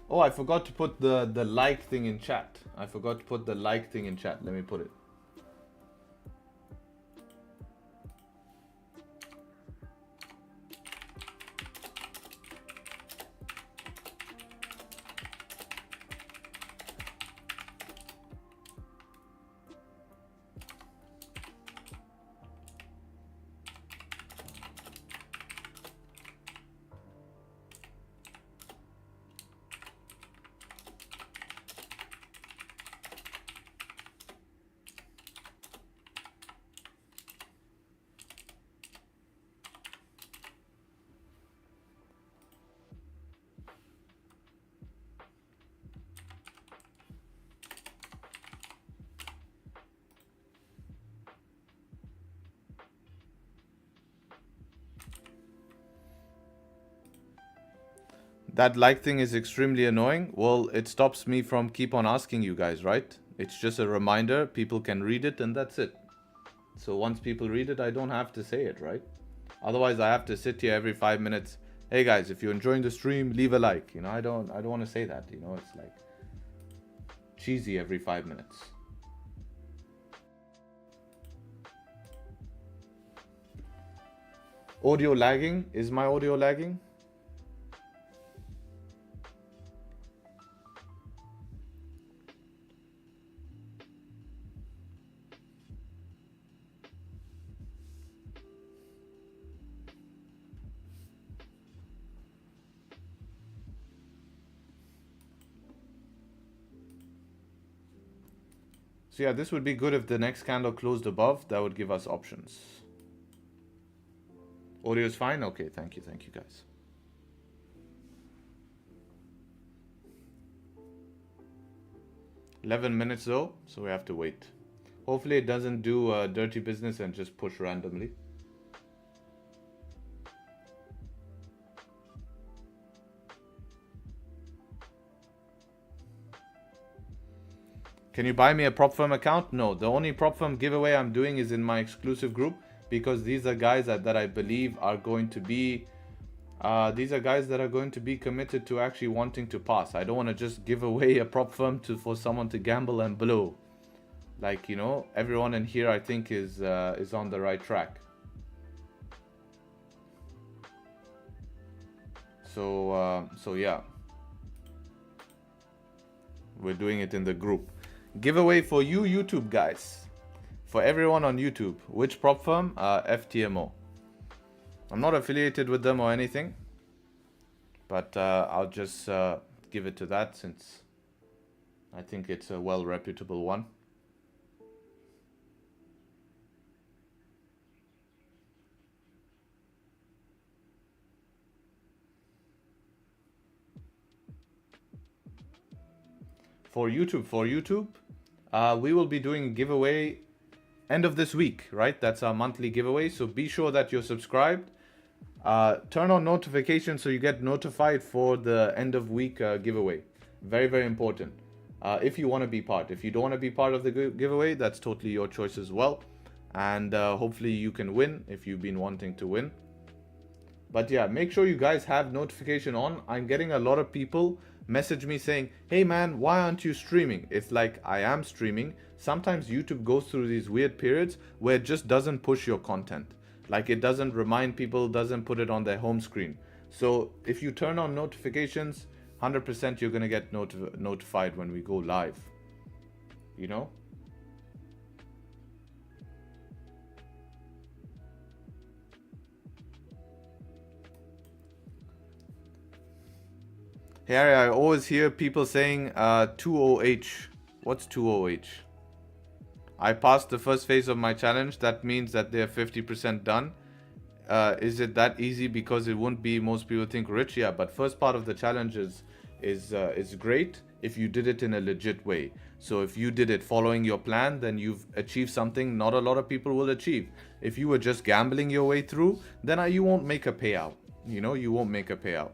B: Oh, I forgot to put the like thing in chat. Let me put it. That like thing is extremely annoying. Well, it stops me from keep on asking you guys, right? It's just a reminder. People can read it and that's it. So once people read it, I don't have to say it, right? Otherwise, I have to sit here every 5 minutes. Hey guys, if you're enjoying the stream, leave a like. You know, I don't want to say that. You know, it's like cheesy every 5 minutes. Audio lagging? Is my audio lagging? So yeah, this would be good if the next candle closed above. That would give us options. Audio is fine? Okay, thank you guys. $11 minutes though, so we have to wait. Hopefully it doesn't do dirty business and just push randomly. Can you buy me a prop firm account? No, the only prop firm giveaway I'm doing is in my exclusive group, because these are guys that I believe are going to be committed to actually wanting to pass. I don't want to just give away a prop firm for someone to gamble and blow. Like, you know, everyone in here I think is on the right track. So yeah, we're doing it in the group. Giveaway for you YouTube guys, for everyone on YouTube. Which prop firm? FTMO. I'm not affiliated with them or anything, but I'll just give it to that, since I think it's a well reputable one. For YouTube, we will be doing a giveaway end of this week, right? That's our monthly giveaway. So be sure that you're subscribed. Turn on notifications so you get notified for the end of week giveaway. Very, very important. If you want to be part. If you don't want to be part of the giveaway, that's totally your choice as well. And hopefully you can win if you've been wanting to win. But yeah, make sure you guys have notification on. I'm getting a lot of people message me saying, hey man, why aren't you streaming? It's like, I am streaming. Sometimes YouTube goes through these weird periods where it just doesn't push your content. Like, it doesn't remind people, doesn't put it on their home screen. So if you turn on notifications, 100% you're going to get notified when we go live. You know? Harry, I always hear people saying 20H. What's 20H? I passed the first phase of my challenge. That means that they're 50% done. Is it that easy? Because it won't be. Most people think rich. Yeah, but first part of the challenge is great if you did it in a legit way. So if you did it following your plan, then you've achieved something not a lot of people will achieve. If you were just gambling your way through, then you won't make a payout. You know, you won't make a payout.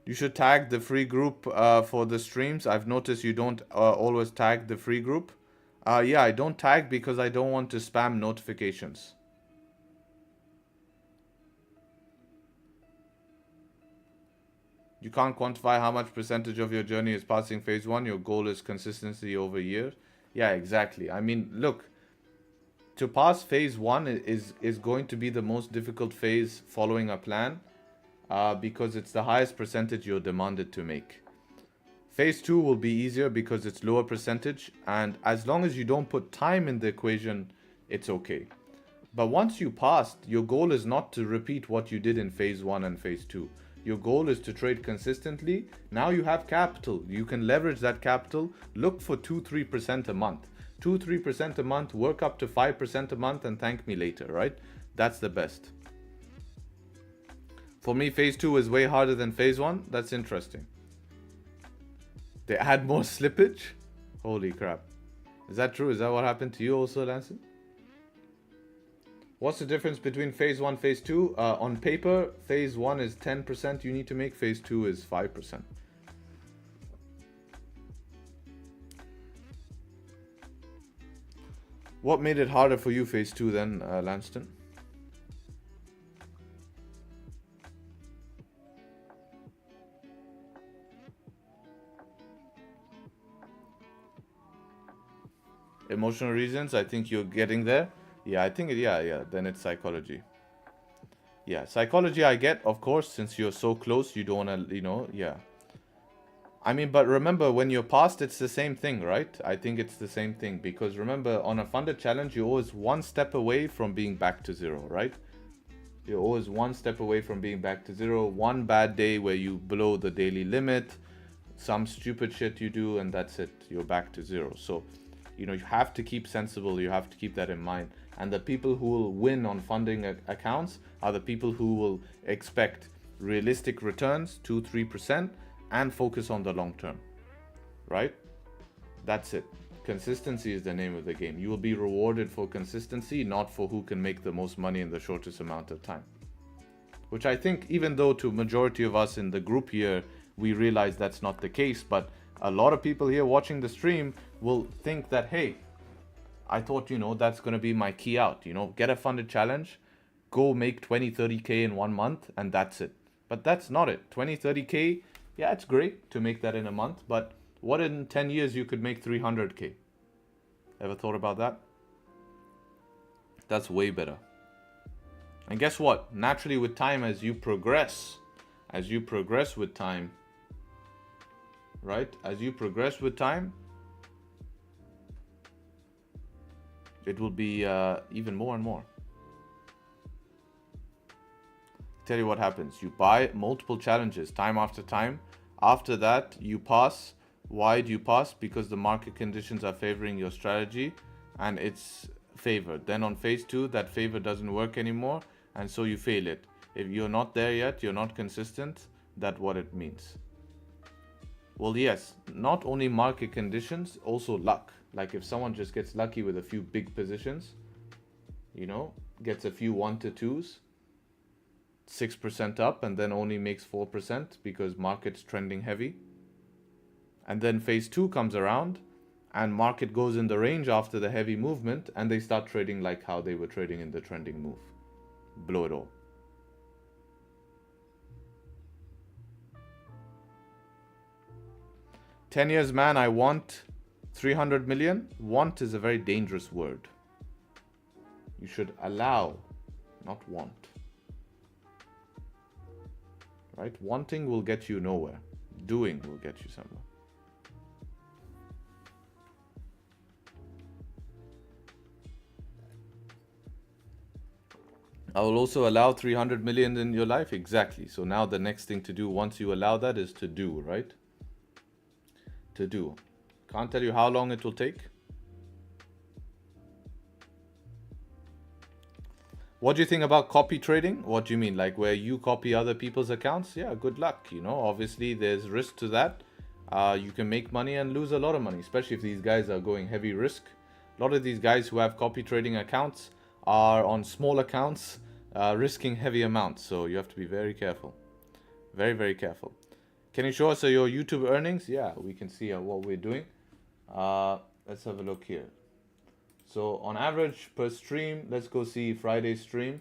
B: You should tag the free group for the streams. I've noticed you don't always tag the free group. Yeah, I don't tag because I don't want to spam notifications. You can't quantify how much percentage of your journey is passing phase 1. Your goal is consistency over years. Yeah, exactly. I mean, look, to pass phase 1 is going to be the most difficult phase following a plan. Because it's the highest percentage you're demanded to make. Phase 2 will be easier because it's lower percentage, and as long as you don't put time in the equation, it's okay. But once you passed, your goal is not to repeat what you did in phase 1 and phase 2. Your goal is to trade consistently. Now you have capital. You can leverage that capital. Look for 2-3% a month. 2-3% a month, work up to 5% a month, and thank me later, right? That's the best. For me, phase 2 is way harder than phase 1. That's interesting. They add more slippage? Holy crap. Is that true? Is that what happened to you also, Lanson? What's the difference between phase 1, phase 2? On paper, phase 1 is 10% you need to make. Phase 2 is 5%. What made it harder for you phase 2 then, Lanston? Emotional reasons, I think you're getting there. Yeah, I think, yeah, then it's psychology. Yeah, psychology I get, of course, since you're so close, you don't want to, yeah. I mean, but remember, when you're past, it's the same thing, right? I think it's the same thing, because remember, on a funded challenge, you're always one step away from being back to zero, right? You're always one step away from being back to zero. One bad day where you blow the daily limit, some stupid shit you do, and that's it. You're back to zero. So, you have to keep sensible. You have to keep that in mind. And the people who will win on funding accounts are the people who will expect realistic returns, 2-3%, and focus on the long term, right? That's it. Consistency is the name of the game. You will be rewarded for consistency, not for who can make the most money in the shortest amount of time. Which I think, even though to majority of us in the group here, we realize that's not the case, but a lot of people here watching the stream will think that, hey, I thought, that's going to be my key out, get a funded challenge, go make 20-30K in 1 month, and that's it. But that's not it. 20-30K, yeah, it's great to make that in a month, but what in 10 years you could make 300K? Ever thought about that? That's way better. And guess what? Naturally with time, as you progress with time, right? As you progress with time, it will be even more and more. Tell you what happens. You buy multiple challenges time after time. After that, you pass. Why do you pass? Because the market conditions are favoring your strategy and it's favored. Then on phase 2, that favor doesn't work anymore, and so you fail it. If you're not there yet, you're not consistent, that's what it means. Well, yes, not only market conditions, also luck. Like if someone just gets lucky with a few big positions, gets a few 1 to 2s, 6% up, and then only makes 4% because market's trending heavy. And then phase 2 comes around and market goes in the range after the heavy movement, and they start trading like how they were trading in the trending move. Blow it all. "10 years, man, I want 300 million. Want is a very dangerous word. You should allow, not want. Right? Wanting will get you nowhere. Doing will get you somewhere. I will also allow 300 million in your life. Exactly. So now the next thing to do once you allow that is to do, right? To do. Can't tell you how long it will take. What do you think about copy trading? What do you mean? Like where you copy other people's accounts? Yeah, good luck. Obviously there's risk to that. You can make money and lose a lot of money, especially if these guys are going heavy risk. A lot of these guys who have copy trading accounts are on small accounts, risking heavy amounts. So you have to be very careful. Very, very careful. Can you show us your YouTube earnings? Yeah, we can see what we're doing. Let's have a look here. So on average per stream, let's go see Friday stream.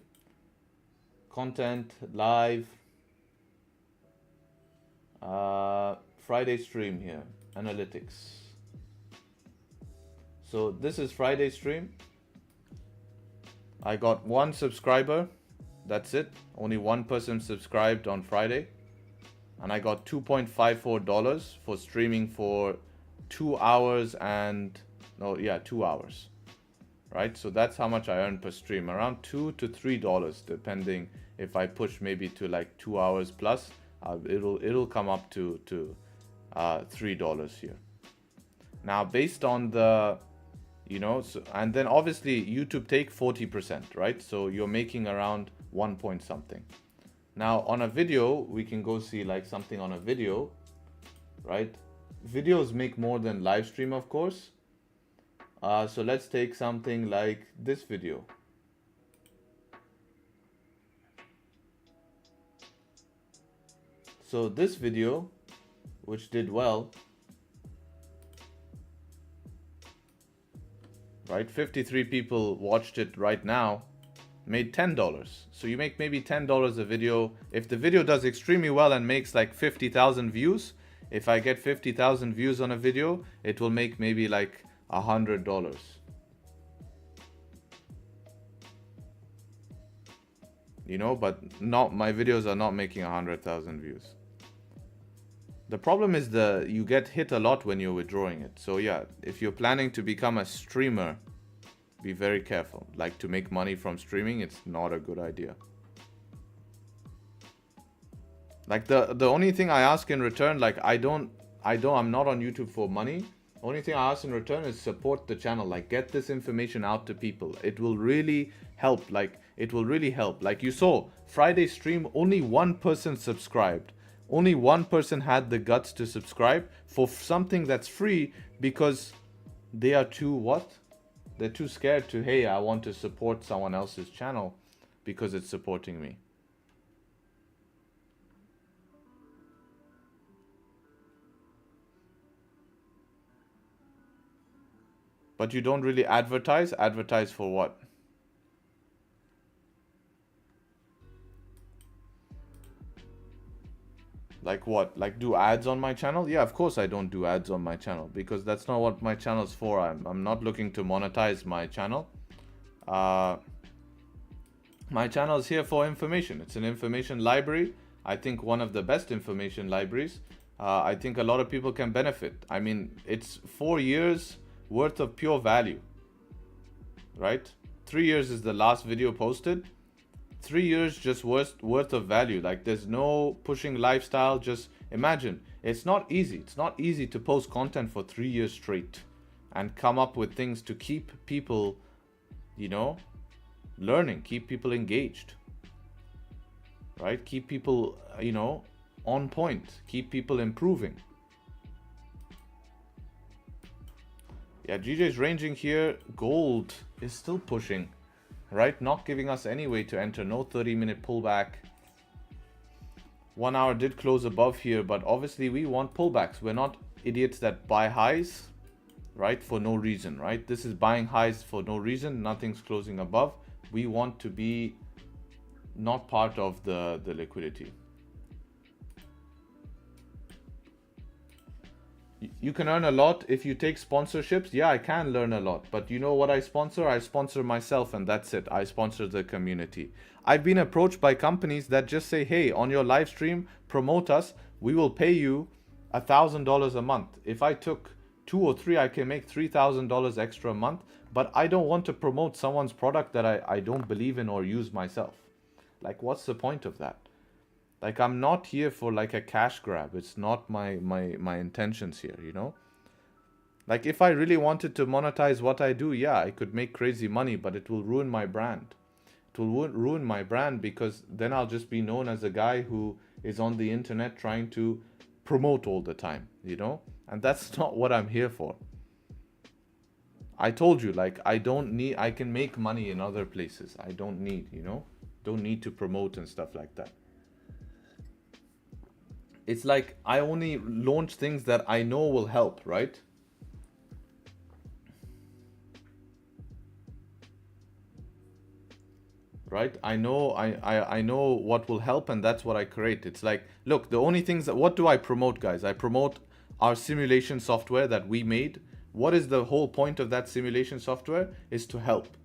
B: Content, live. Friday stream here, analytics. So this is Friday stream. I got 1 subscriber. That's it. Only 1 person subscribed on Friday. And I got $2.54 for streaming for 2 hours and 2 hours. Right? So that's how much I earn per stream. Around $2 to $3, depending if I push maybe to like 2 hours plus. It'll come up to $3 here. Now based on the and then obviously YouTube take 40%, right? So you're making around 1 point something. Now on a video, we can go see like something on a video, right? Videos make more than live stream, of course. So let's take something like this video. So this video, which did well, right? 53 people watched it right now, made $10. So you make maybe $10 a video. If the video does extremely well and makes like 50,000 views, if I get 50,000 views on a video, it will make maybe like $100. You know, but not, my videos are not making 100,000 views. The problem is you get hit a lot when you're withdrawing it. So yeah, if you're planning to become a streamer, be very careful. Like, to make money from streaming, it's not a good idea. Like the only thing I ask in return, like I'm not on YouTube for money. Only thing I ask in return is support the channel. Like, get this information out to people. It will really help. Like, it will really help. Like, you saw Friday stream, only one person subscribed. Only one person had the guts to subscribe for something that's free, because they are too what? They're too scared to, hey, I want to support someone else's channel because it's supporting me. But you don't really advertise. Advertise for what? Like what? Like do ads on my channel? Yeah, of course I don't do ads on my channel, because that's not what my channel's for. I'm not looking to monetize my channel. My channel is here for information. It's an information library. I think one of the best information libraries. I think a lot of people can benefit. I mean, it's 4 years worth of pure value, right? 3 years is the last video posted. 3 years just worth of value. Like, there's no pushing lifestyle. Just imagine, it's not easy. It's not easy to post content for 3 years straight and come up with things to keep people, you know, learning, keep people engaged, right? Keep people, you know, on point, keep people improving. Yeah, GJ's ranging here. Gold is still pushing, right? Not giving us any way to enter. No 30-minute pullback. 1 hour did close above here, but obviously we want pullbacks. We're not idiots that buy highs, right, for no reason, right? This is buying highs for no reason. Nothing's closing above. We want to be not part of the liquidity. You can earn a lot if you take sponsorships. Yeah, I can learn a lot, but you know what I sponsor? I sponsor myself, and that's it. I sponsor the community. I've been approached by companies that just say, hey, on your live stream, promote us. We will pay you $1,000 a month. If I took 2 or 3, I can make $3,000 extra a month, but I don't want to promote someone's product that I don't believe in or use myself. Like, what's the point of that? Like, I'm not here for like a cash grab. It's not my intentions here, you know? Like, if I really wanted to monetize what I do, yeah, I could make crazy money, but it will ruin my brand. It will ruin my brand, because then I'll just be known as a guy who is on the internet trying to promote all the time, you know? And that's not what I'm here for. I told you, like, I can make money in other places. I don't need, you know? Don't need to promote and stuff like that. It's like I only launch things that I know will help, right? Right? I know what will help, and that's what I create. It's like, look, the only things what do I promote, guys? I promote our simulation software that we made. What is the whole point of that simulation software? Is to help.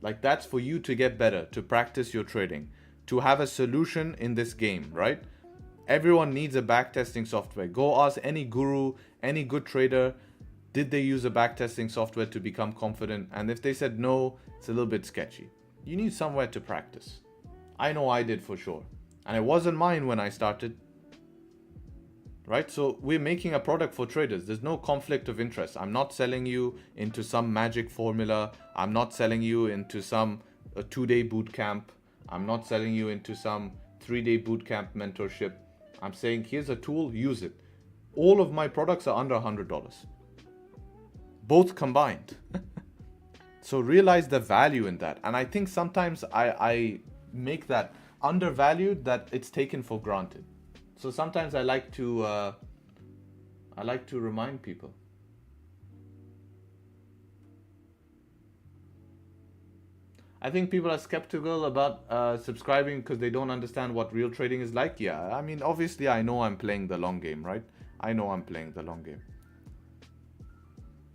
B: Like, that's for you to get better, to practice your trading, to have a solution in this game, right? Everyone needs a backtesting software. Go ask any guru, any good trader, did they use a backtesting software to become confident? And if they said no, it's a little bit sketchy. You need somewhere to practice. I know I did for sure. And it wasn't mine when I started. Right? So we're making a product for traders. There's no conflict of interest. I'm not selling you into some magic formula. I'm not selling you into some 2-day boot camp. I'm not selling you into some 3-day boot camp mentorship. I'm saying, here's a tool, use it. All of my products are under $100. Both combined. So realize the value in that. And I think sometimes I make that undervalued, that it's taken for granted. So sometimes I like to remind people. I think people are skeptical about subscribing because they don't understand what real trading is like. Yeah, I mean, obviously I know I'm playing the long game, right? I know I'm playing the long game.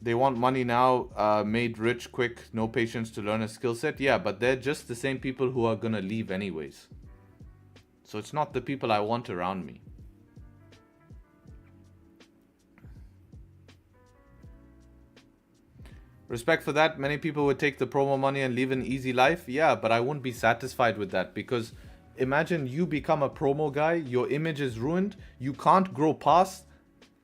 B: They want money now, made rich quick, no patience to learn a skill set. Yeah, but they're just the same people who are gonna leave anyways. So it's not the people I want around me. Respect for that. Many people would take the promo money and live an easy life. Yeah, but I wouldn't be satisfied with that, because imagine you become a promo guy, your image is ruined, you can't grow past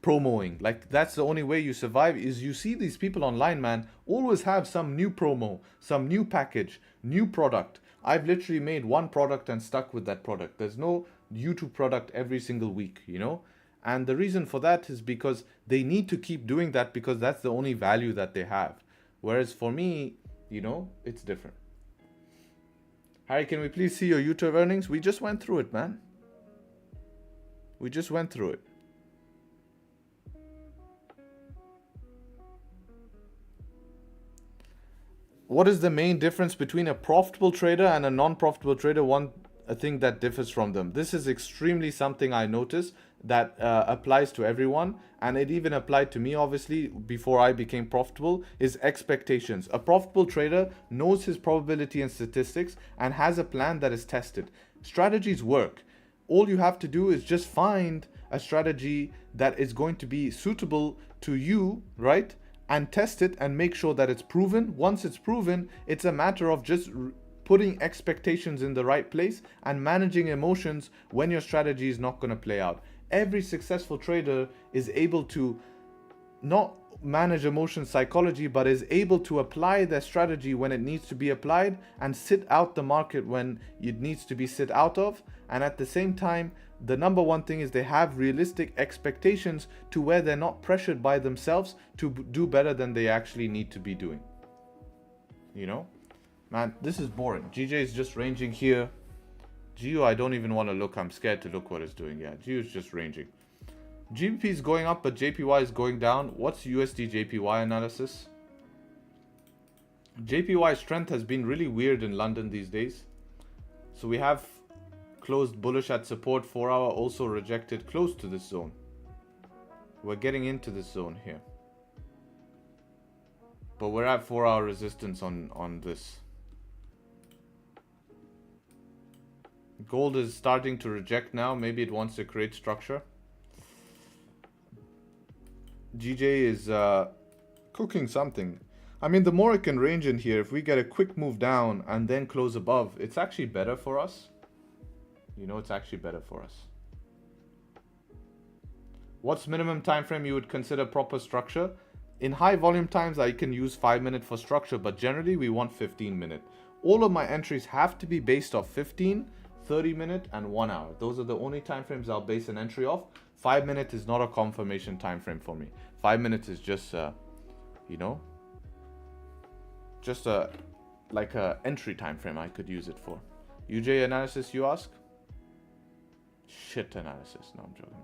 B: promoing. Like, that's the only way you survive. Is you see these people online, man, always have some new promo, some new package, new product. I've literally made one product and stuck with that product. There's no YouTube product every single week, you know? And the reason for that is because they need to keep doing that, because that's the only value that they have. Whereas for me, you know, it's different. Harry, can we please see your YouTube earnings? We just went through it, man. We just went through it. What is the main difference between a profitable trader and a non-profitable trader? One thing that differs from them. This is extremely something I noticed that applies to everyone, and it even applied to me, obviously, before I became profitable, is expectations. A profitable trader knows his probability and statistics and has a plan that is tested. Strategies work. All you have to do is just find a strategy that is going to be suitable to you, right? And test it and make sure that it's proven. Once it's proven, it's a matter of just putting expectations in the right place and managing emotions when your strategy is not going to play out. Every successful trader is able to not manage emotion psychology, but is able to apply their strategy when it needs to be applied and sit out the market when it needs to be sit out of. And at the same time, the number one thing is they have realistic expectations to where they're not pressured by themselves to do better than they actually need to be doing. You know? Man, this is boring. GJ is just ranging here. GU, I don't even want to look. I'm scared to look what it's doing. Yeah, GU is just ranging. GBP is going up, but JPY is going down. What's USD JPY analysis? JPY strength has been really weird in London these days. So we have closed bullish at support. 4 hour also rejected close to this zone. We're getting into this zone here. But we're at 4 hour resistance on this. Gold is starting to reject now. Maybe it wants to create structure. GJ is cooking something. I mean, the more it can range in here, if we get a quick move down and then close above, it's actually better for us. You know, it's actually better for us. What's minimum time frame you would consider proper structure? In high volume times, I can use 5 minute for structure, but generally we want 15 minute. All of my entries have to be based off 15, 30 minute and 1 hour. Those are the only time frames I'll base an entry off. 5 minute is not a confirmation time frame for me. 5 minutes is just you know, just like a entry time frame I could use it for. UJ analysis, you ask? Shit analysis. No, I'm joking.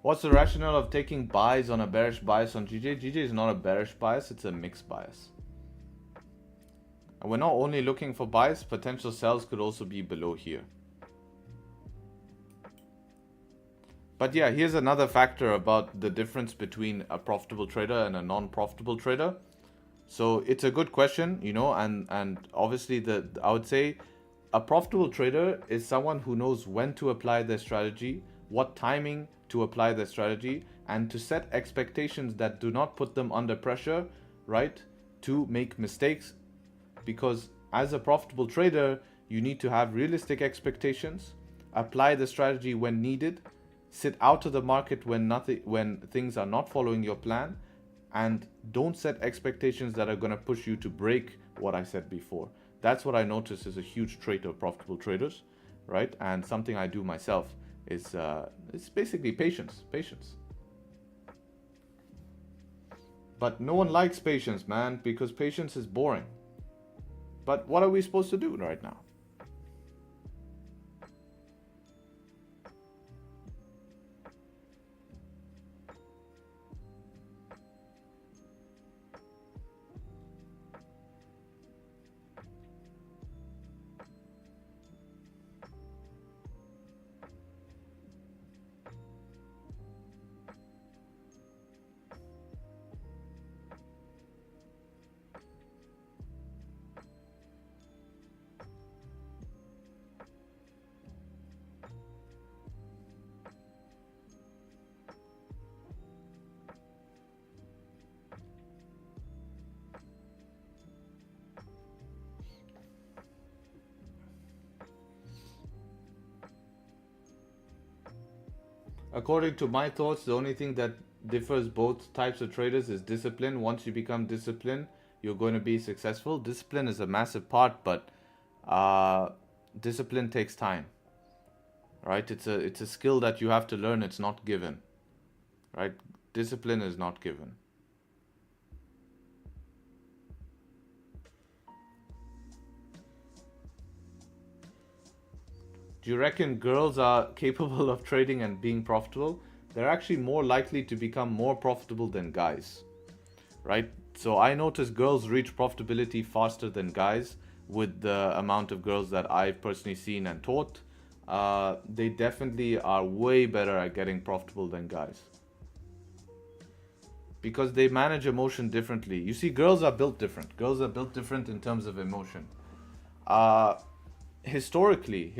B: What's the rationale of taking buys on a bearish bias on GJ? GJ is not a bearish bias, it's a mixed bias. And we're not only looking for buys, potential sells could also be below here. But yeah, here's another factor about the difference between a profitable trader and a non-profitable trader. So it's a good question, you know, and obviously I would say a profitable trader is someone who knows when to apply their strategy, what timing to apply their strategy, and to set expectations that do not put them under pressure, right, to make mistakes. Because as a profitable trader, you need to have realistic expectations, apply the strategy when needed, Sit out of the market when things are not following your plan, and don't set expectations that are going to push you to break what I said before. That's what I notice is a huge trait of profitable traders, right? And something I do myself is it's basically patience. But no one likes patience, man, because patience is boring. But what are we supposed to do right now? According to my thoughts, the only thing that differs both types of traders is discipline. Once you become disciplined, you're going to be successful. Discipline is a massive part, but discipline takes time, right? It's a skill that you have to learn. It's not given, right? Discipline is not given. Do you reckon girls are capable of trading and being profitable? They're actually more likely to become more profitable than guys, right? So I notice girls reach profitability faster than guys with the amount of girls that I've personally seen and taught. They definitely are way better at getting profitable than guys, because they manage emotion differently. You see, girls are built different. Girls are built different in terms of emotion. Historically,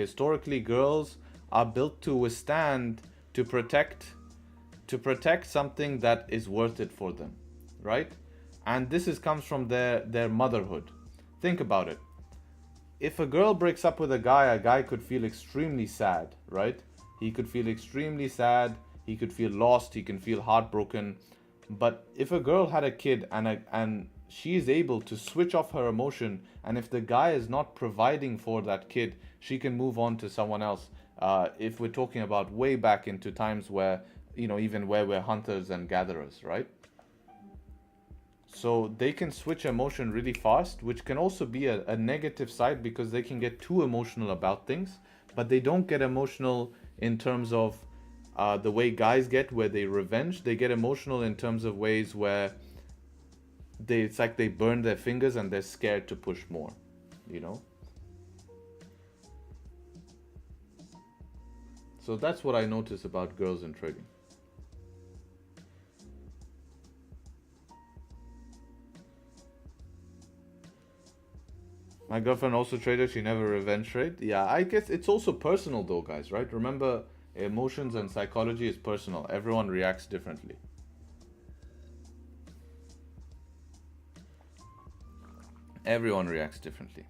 B: girls are built to withstand, to protect something that is worth it for them, right? And this comes from their motherhood. Think about it. If a girl breaks up with a guy could feel extremely sad, right? He could feel extremely sad. He could feel lost. He can feel heartbroken. But if a girl had a kid and she is able to switch off her emotion, and if the guy is not providing for that kid, she can move on to someone else. If we're talking about way back into times where, even where we're hunters and gatherers, right? So they can switch emotion really fast, which can also be a negative side, because they can get too emotional about things, but they don't get emotional in terms of the way guys get, where they revenge. They get emotional in terms of ways where it's like they burn their fingers and they're scared to push more, So that's what I notice about girls in trading. My girlfriend also traded, she never revenge trade. Yeah, I guess it's also personal though, guys, right? Remember, emotions and psychology is personal. Everyone reacts differently. Everyone reacts differently.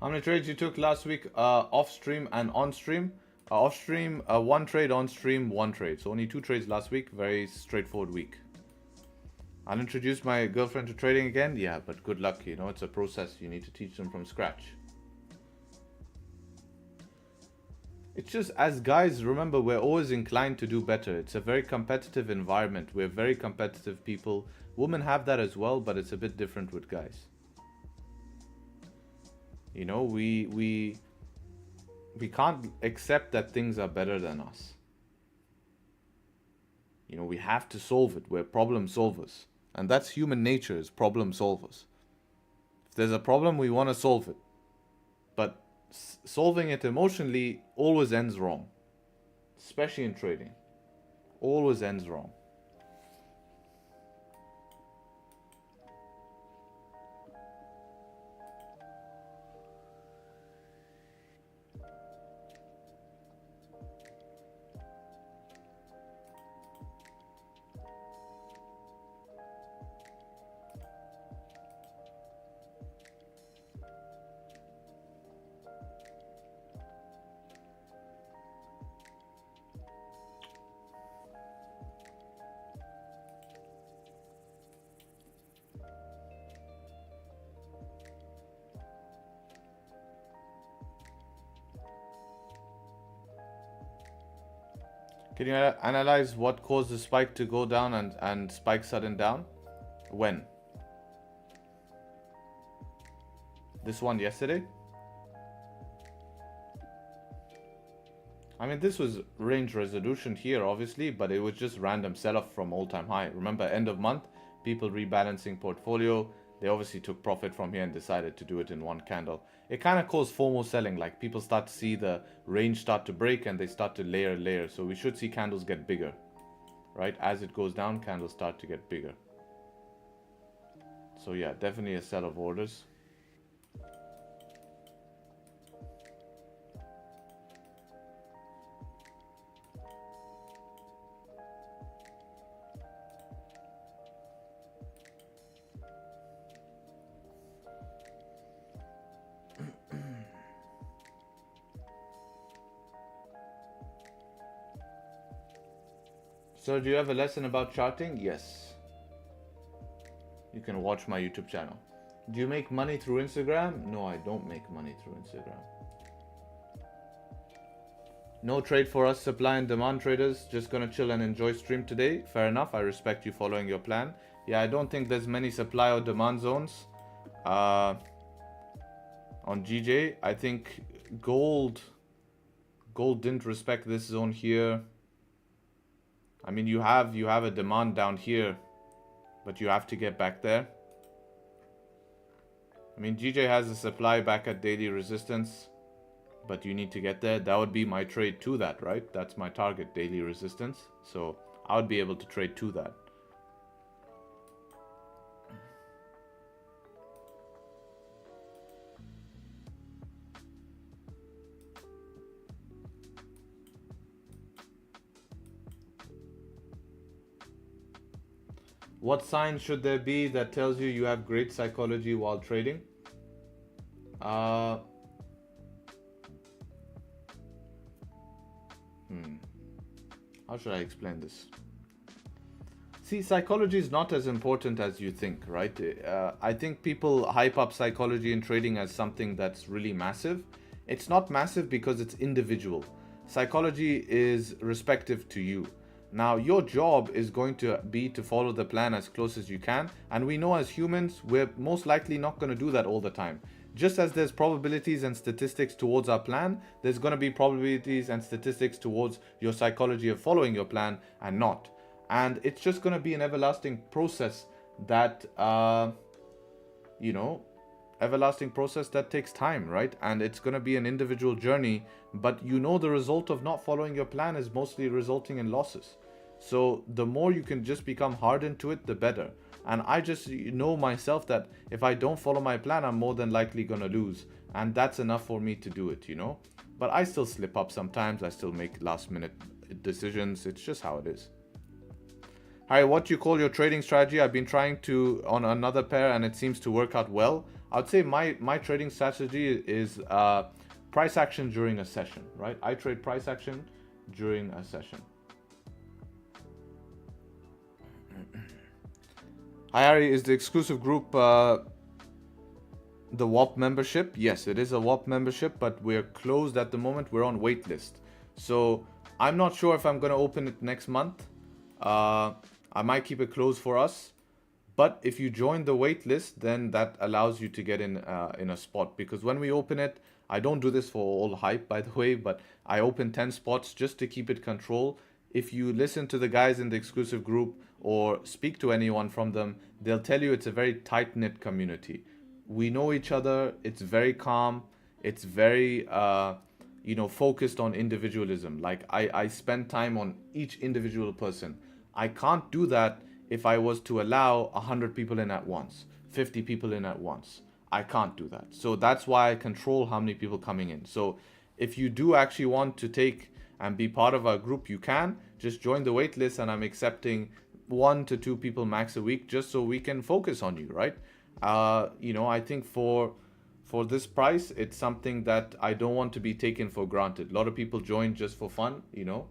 B: How many trades you took last week off stream and on stream? Off stream, one trade. On stream, one trade. So only 2 trades last week. Very straightforward week. I'll introduce my girlfriend to trading again. Yeah, but good luck. It's a process. You need to teach them from scratch. It's just, as guys, remember, we're always inclined to do better. It's a very competitive environment. We're very competitive people. Women have that as well, but it's a bit different with guys. We can't accept that things are better than us. We have to solve it. We're problem solvers. And that's human nature, is problem solvers. If there's a problem, we want to solve it. But solving it emotionally always ends wrong, especially in trading. Always ends wrong. Can you analyze what caused the spike to go down and spike sudden down? When? This one yesterday? I mean, this was range resolution here, obviously, but it was just random sell-off from all-time high. Remember, end of month, people rebalancing portfolio. They obviously took profit from here and decided to do it in one candle. It kind of caused FOMO selling, like people start to see the range start to break and they start to layer. So we should see candles get bigger, right? As it goes down, candles start to get bigger. So yeah, definitely a sell of orders. So do you have a lesson about charting? Yes. You can watch my YouTube channel. Do you make money through Instagram? No, I don't make money through Instagram. No trade for us, supply and demand traders. Just gonna chill and enjoy stream today. Fair enough, I respect you following your plan. Yeah, I don't think there's many supply or demand zones on GJ. I think gold didn't respect this zone here. I mean, you have a demand down here, but you have to get back there. I mean, GJ has a supply back at daily resistance, but you need to get there. That would be my trade to that, right? That's my target, daily resistance. So I would be able to trade to that. What sign should there be that tells you you have great psychology while trading? How should I explain this? See, psychology is not as important as you think, right? I think people hype up psychology in trading as something that's really massive. It's not massive because it's individual. Psychology is respective to you. Now, your job is going to be to follow the plan as close as you can. And we know as humans, we're most likely not going to do that all the time. Just as there's probabilities and statistics towards our plan, there's going to be probabilities and statistics towards your psychology of following your plan and not. And it's just going to be an everlasting process that, everlasting process that takes time, right? And it's going to be an individual journey, but the result of not following your plan is mostly resulting in losses. So the more you can just become hardened to it, the better. And I just know myself that if I don't follow my plan, I'm more than likely going to lose. And that's enough for me to do it, But I still slip up sometimes. I still make last minute decisions. It's just how it is. Hi, what do you call your trading strategy? I've been trying to on another pair and it seems to work out well. I would say my trading strategy is price action during a session, right? I trade price action during a session. Hi, Harry, is the exclusive group the WAP membership? Yes, it is a WAP membership, but we're closed at the moment. We're on waitlist. So I'm not sure if I'm going to open it next month. I might keep it closed for us. But if you join the waitlist, then that allows you to get in a spot. Because when we open it, I don't do this for all hype, by the way, but I open 10 spots just to keep it control. If you listen to the guys in the exclusive group or speak to anyone from them, they'll tell you it's a very tight-knit community. We know each other. It's very calm. It's very you know, focused on individualism. Like I spend time on each individual person. I can't do that if I was to allow 100 people in at once, 50 people in at once. I can't do that. So that's why I control how many people coming in. So if you do actually want to take and be part of our group, you can just join the wait list, and I'm accepting 1 to 2 people max a week, just so we can focus on you, right? You know, I think for this price, it's something that I don't want to be taken for granted. A lot of people join just for fun, you know.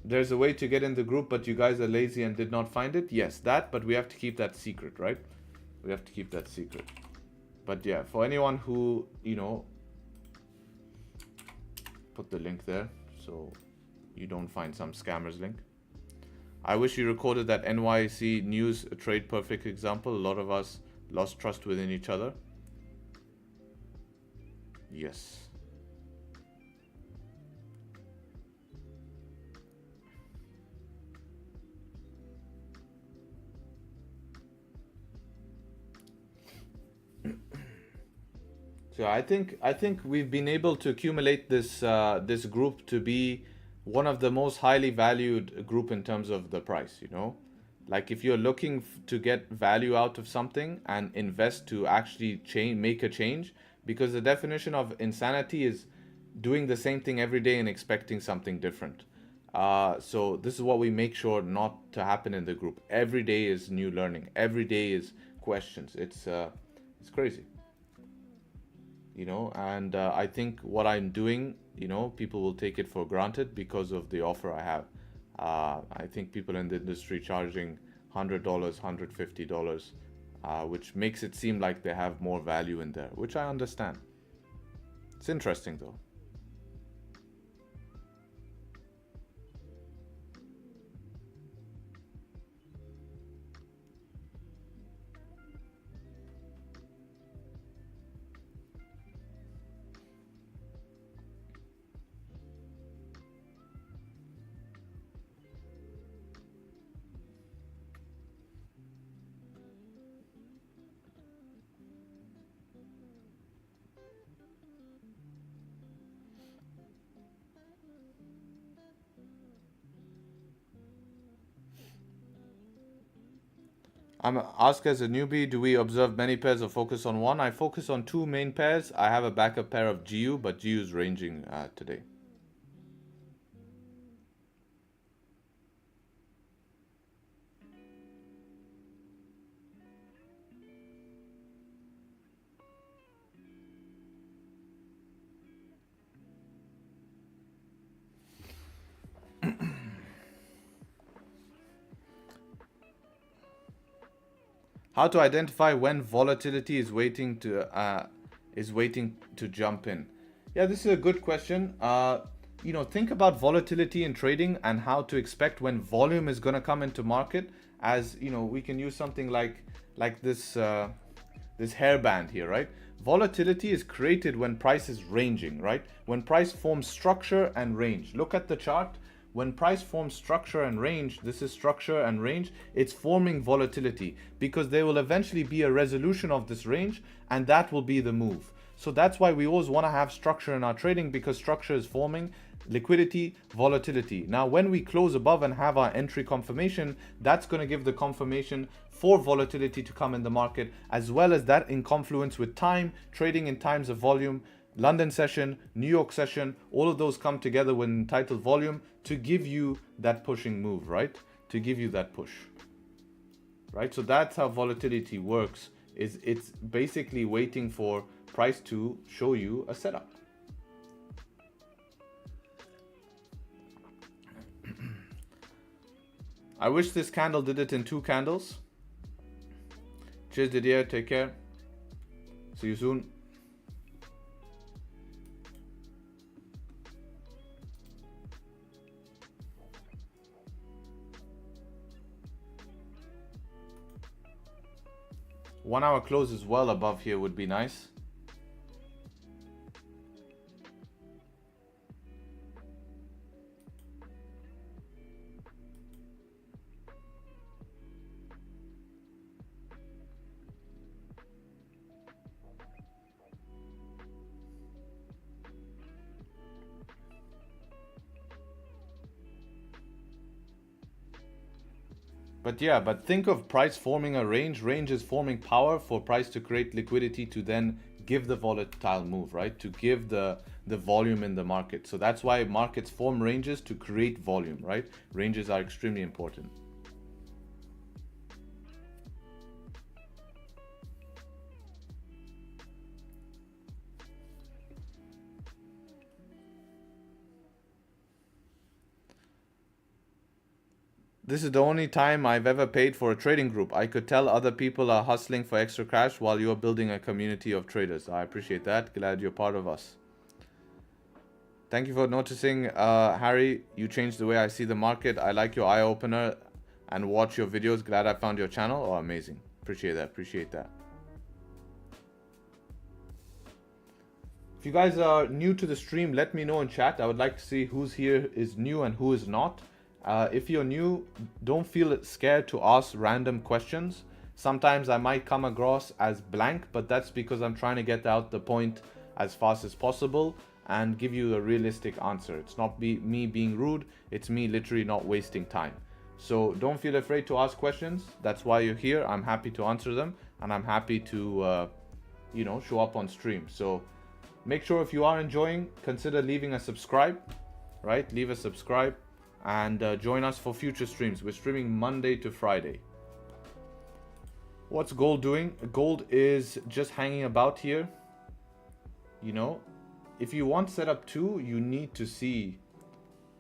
B: There's a way to get in the group, but you guys are lazy and did not find it. Yes, that, but we have to keep that secret, right? We have to keep that secret. But yeah, for anyone who, you know, put the link there so you don't find some scammers link. I wish you recorded that NYC news trade perfect example. A lot of us lost trust within each other. Yes. So I think we've been able to accumulate this this group to be one of the most highly valued group in terms of the price, you know. Like if you're looking to get value out of something and invest to actually make a change, because the definition of insanity is doing the same thing every day and expecting something different. So this is what we make sure not to happen in the group. Every day is new learning. Every day is questions. It's crazy, you know. And I think what I'm doing, you know, people will take it for granted because of the offer I have. I think people in the industry charging $100, $150, which makes it seem like they have more value in there, which I understand. It's interesting though. I'm asked as a newbie, do we observe many pairs or focus on one? I focus on 2 main pairs. I have a backup pair of GU, but GU is ranging today. How to identify when volatility is waiting to jump in? Yeah, this is a good question. You know, think about volatility in trading and how to expect when volume is going to come into market. As you know, we can use something like this this hairband here, right? Volatility is created when price is ranging, right? When price forms structure and range. Look at the chart. When price forms structure and range, this is structure and range, it's forming volatility because there will eventually be a resolution of this range, and that will be the move. So that's why we always want to have structure in our trading, because structure is forming liquidity, volatility. Now, when we close above and have our entry confirmation, that's going to give the confirmation for volatility to come in the market, as well as that in confluence with time, trading in times of volume. London session, New York session, all of those come together when entitled volume to give you that pushing move, right? To give you that push, right? So that's how volatility works. It's basically waiting for price to show you a setup. I wish this candle did it in 2 candles. Cheers, Didier. Take care. See you soon. One hour close as well above here would be nice. But yeah, but think of price forming a range. Range is forming power for price to create liquidity to then give the volatile move, right? To give the volume in the market. So that's why markets form ranges, to create volume, right? Ranges are extremely important. This is the only time I've ever paid for a trading group. I could tell other people are hustling for extra cash while you're building a community of traders. I appreciate that. Glad you're part of us. Thank you for noticing, Harry. You changed the way I see the market. I like your eye opener and watch your videos. Glad I found your channel. Oh, amazing. Appreciate that. Appreciate that. If you guys are new to the stream, let me know in chat. I would like to see who's here is new and who is not. If you're new, don't feel scared to ask random questions. Sometimes I might come across as blank, but that's because I'm trying to get out the point as fast as possible and give you a realistic answer. It's not me being rude, it's me literally not wasting time. So don't feel afraid to ask questions. That's why you're here. I'm happy to answer them, and I'm happy to you know, show up on stream. So make sure, if you are enjoying, consider leaving a subscribe, right? Leave a subscribe and join us for future streams. We're streaming Monday to Friday. What's gold doing? Gold is just hanging about here. You know, if you want setup 2, you need to see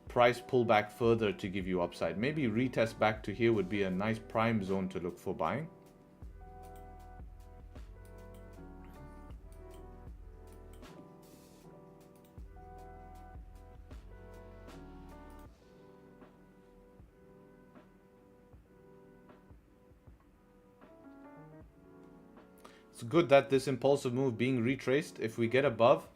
B: price pull back further to give you upside. Maybe retest back to here would be a nice prime zone to look for buying. It's good that this impulsive move being retraced. If we get above,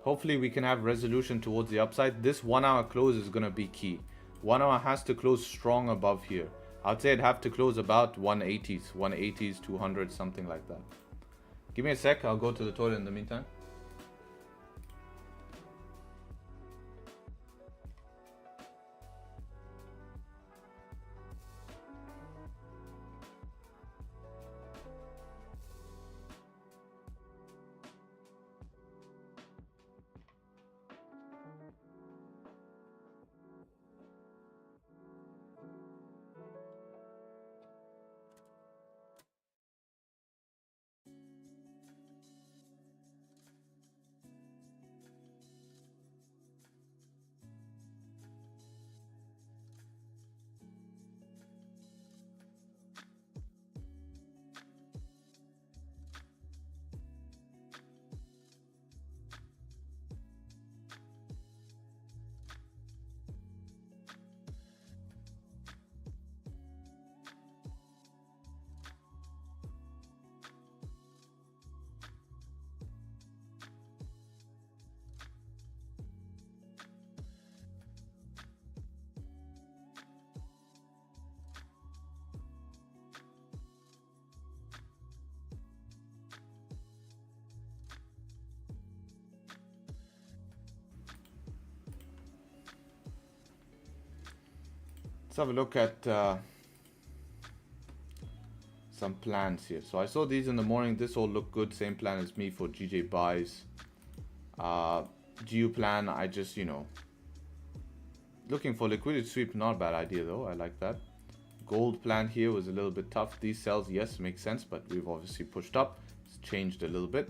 B: hopefully we can have resolution towards the upside. This 1 hour close is going to be key. 1 hour has to close strong above here. I'd say it'd have to close about 180s, 200, something like that. Give me a sec, I'll go to the toilet in the meantime. Let's have a look at some plans here. So I saw these in the morning. This all looked good. Same plan as me for GJ buys. GU plan, I just, you know, looking for liquidity sweep. Not a bad idea though. I like that. Gold plan here was a little bit tough. These sells, yes, makes sense, but we've obviously pushed up. It's changed a little bit.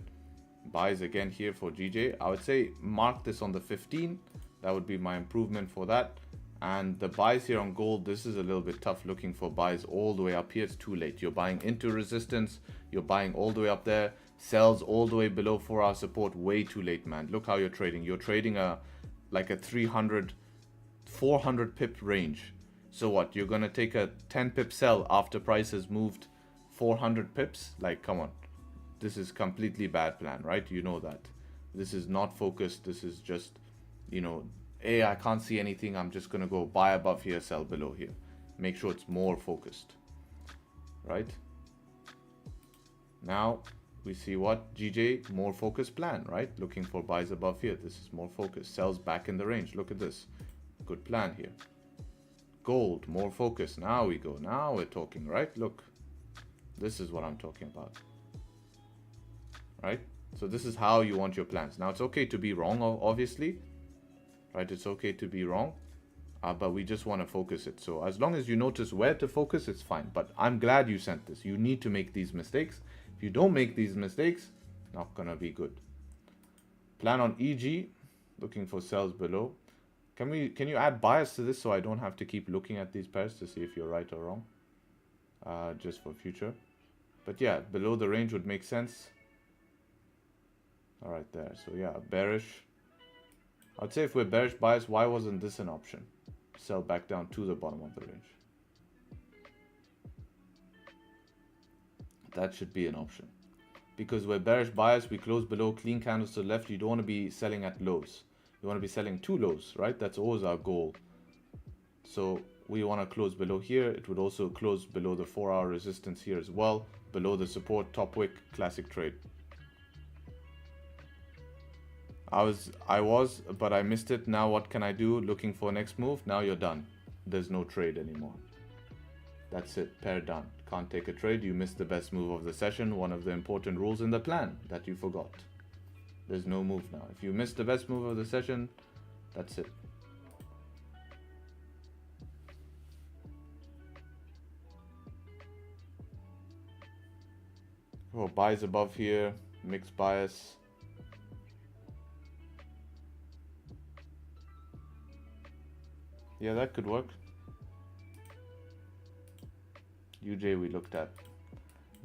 B: Buys again here for GJ. I would say mark this on the 15. That would be my improvement for that. And the buys here on gold, this is a little bit tough, looking for buys all the way up here. It's too late. You're buying into resistance. You're buying all the way up there. Sells all the way below 4 hour support. Way too late, man. Look how you're trading. You're trading like a 300, 400 pip range. So what? You're going to take a 10 pip sell after price has moved 400 pips? Like, come on. This is completely bad plan, right? You know that. This is not focused. This is just, you know, I can't see anything. I'm just going to go buy above here, sell below here. Make sure it's more focused, right? Now we see what? GJ, more focused plan, right? Looking for buys above here. This is more focused. Sells back in the range. Look at this. Good plan here. Gold, more focus. Now we go. Now we're talking, right? Look, this is what I'm talking about, right? So this is how you want your plans. Now it's okay to be wrong, obviously, right? It's okay to be wrong, but we just want to focus it. So as long as you notice where to focus, it's fine. But I'm glad you sent this. You need to make these mistakes. If you don't make these mistakes, not gonna be good. Plan on EG, looking for sells below. Can you add bias to this so I don't have to keep looking at these pairs to see if you're right or wrong, just for future. But yeah, below the range would make sense. All right, there. So yeah, bearish. I'd say if we're bearish bias, why wasn't this an option? Sell back down to the bottom of the range. That should be an option. Because we're bearish bias, we close below, clean candles to the left. You don't want to be selling at lows. You want to be selling to lows, right? That's always our goal. So we want to close below here. It would also close below the 4-hour resistance here as well. Below the support, top wick, classic trade. I was, but I missed it. Now what can I do? Looking for next move. Now you're done. There's no trade anymore. That's it. Pair done. Can't take a trade. You missed the best move of the session. One of the important rules in the plan that you forgot. There's no move now. If you missed the best move of the session, that's it. Oh, buys above here. Mixed bias. Yeah, that could work. UJ we looked at.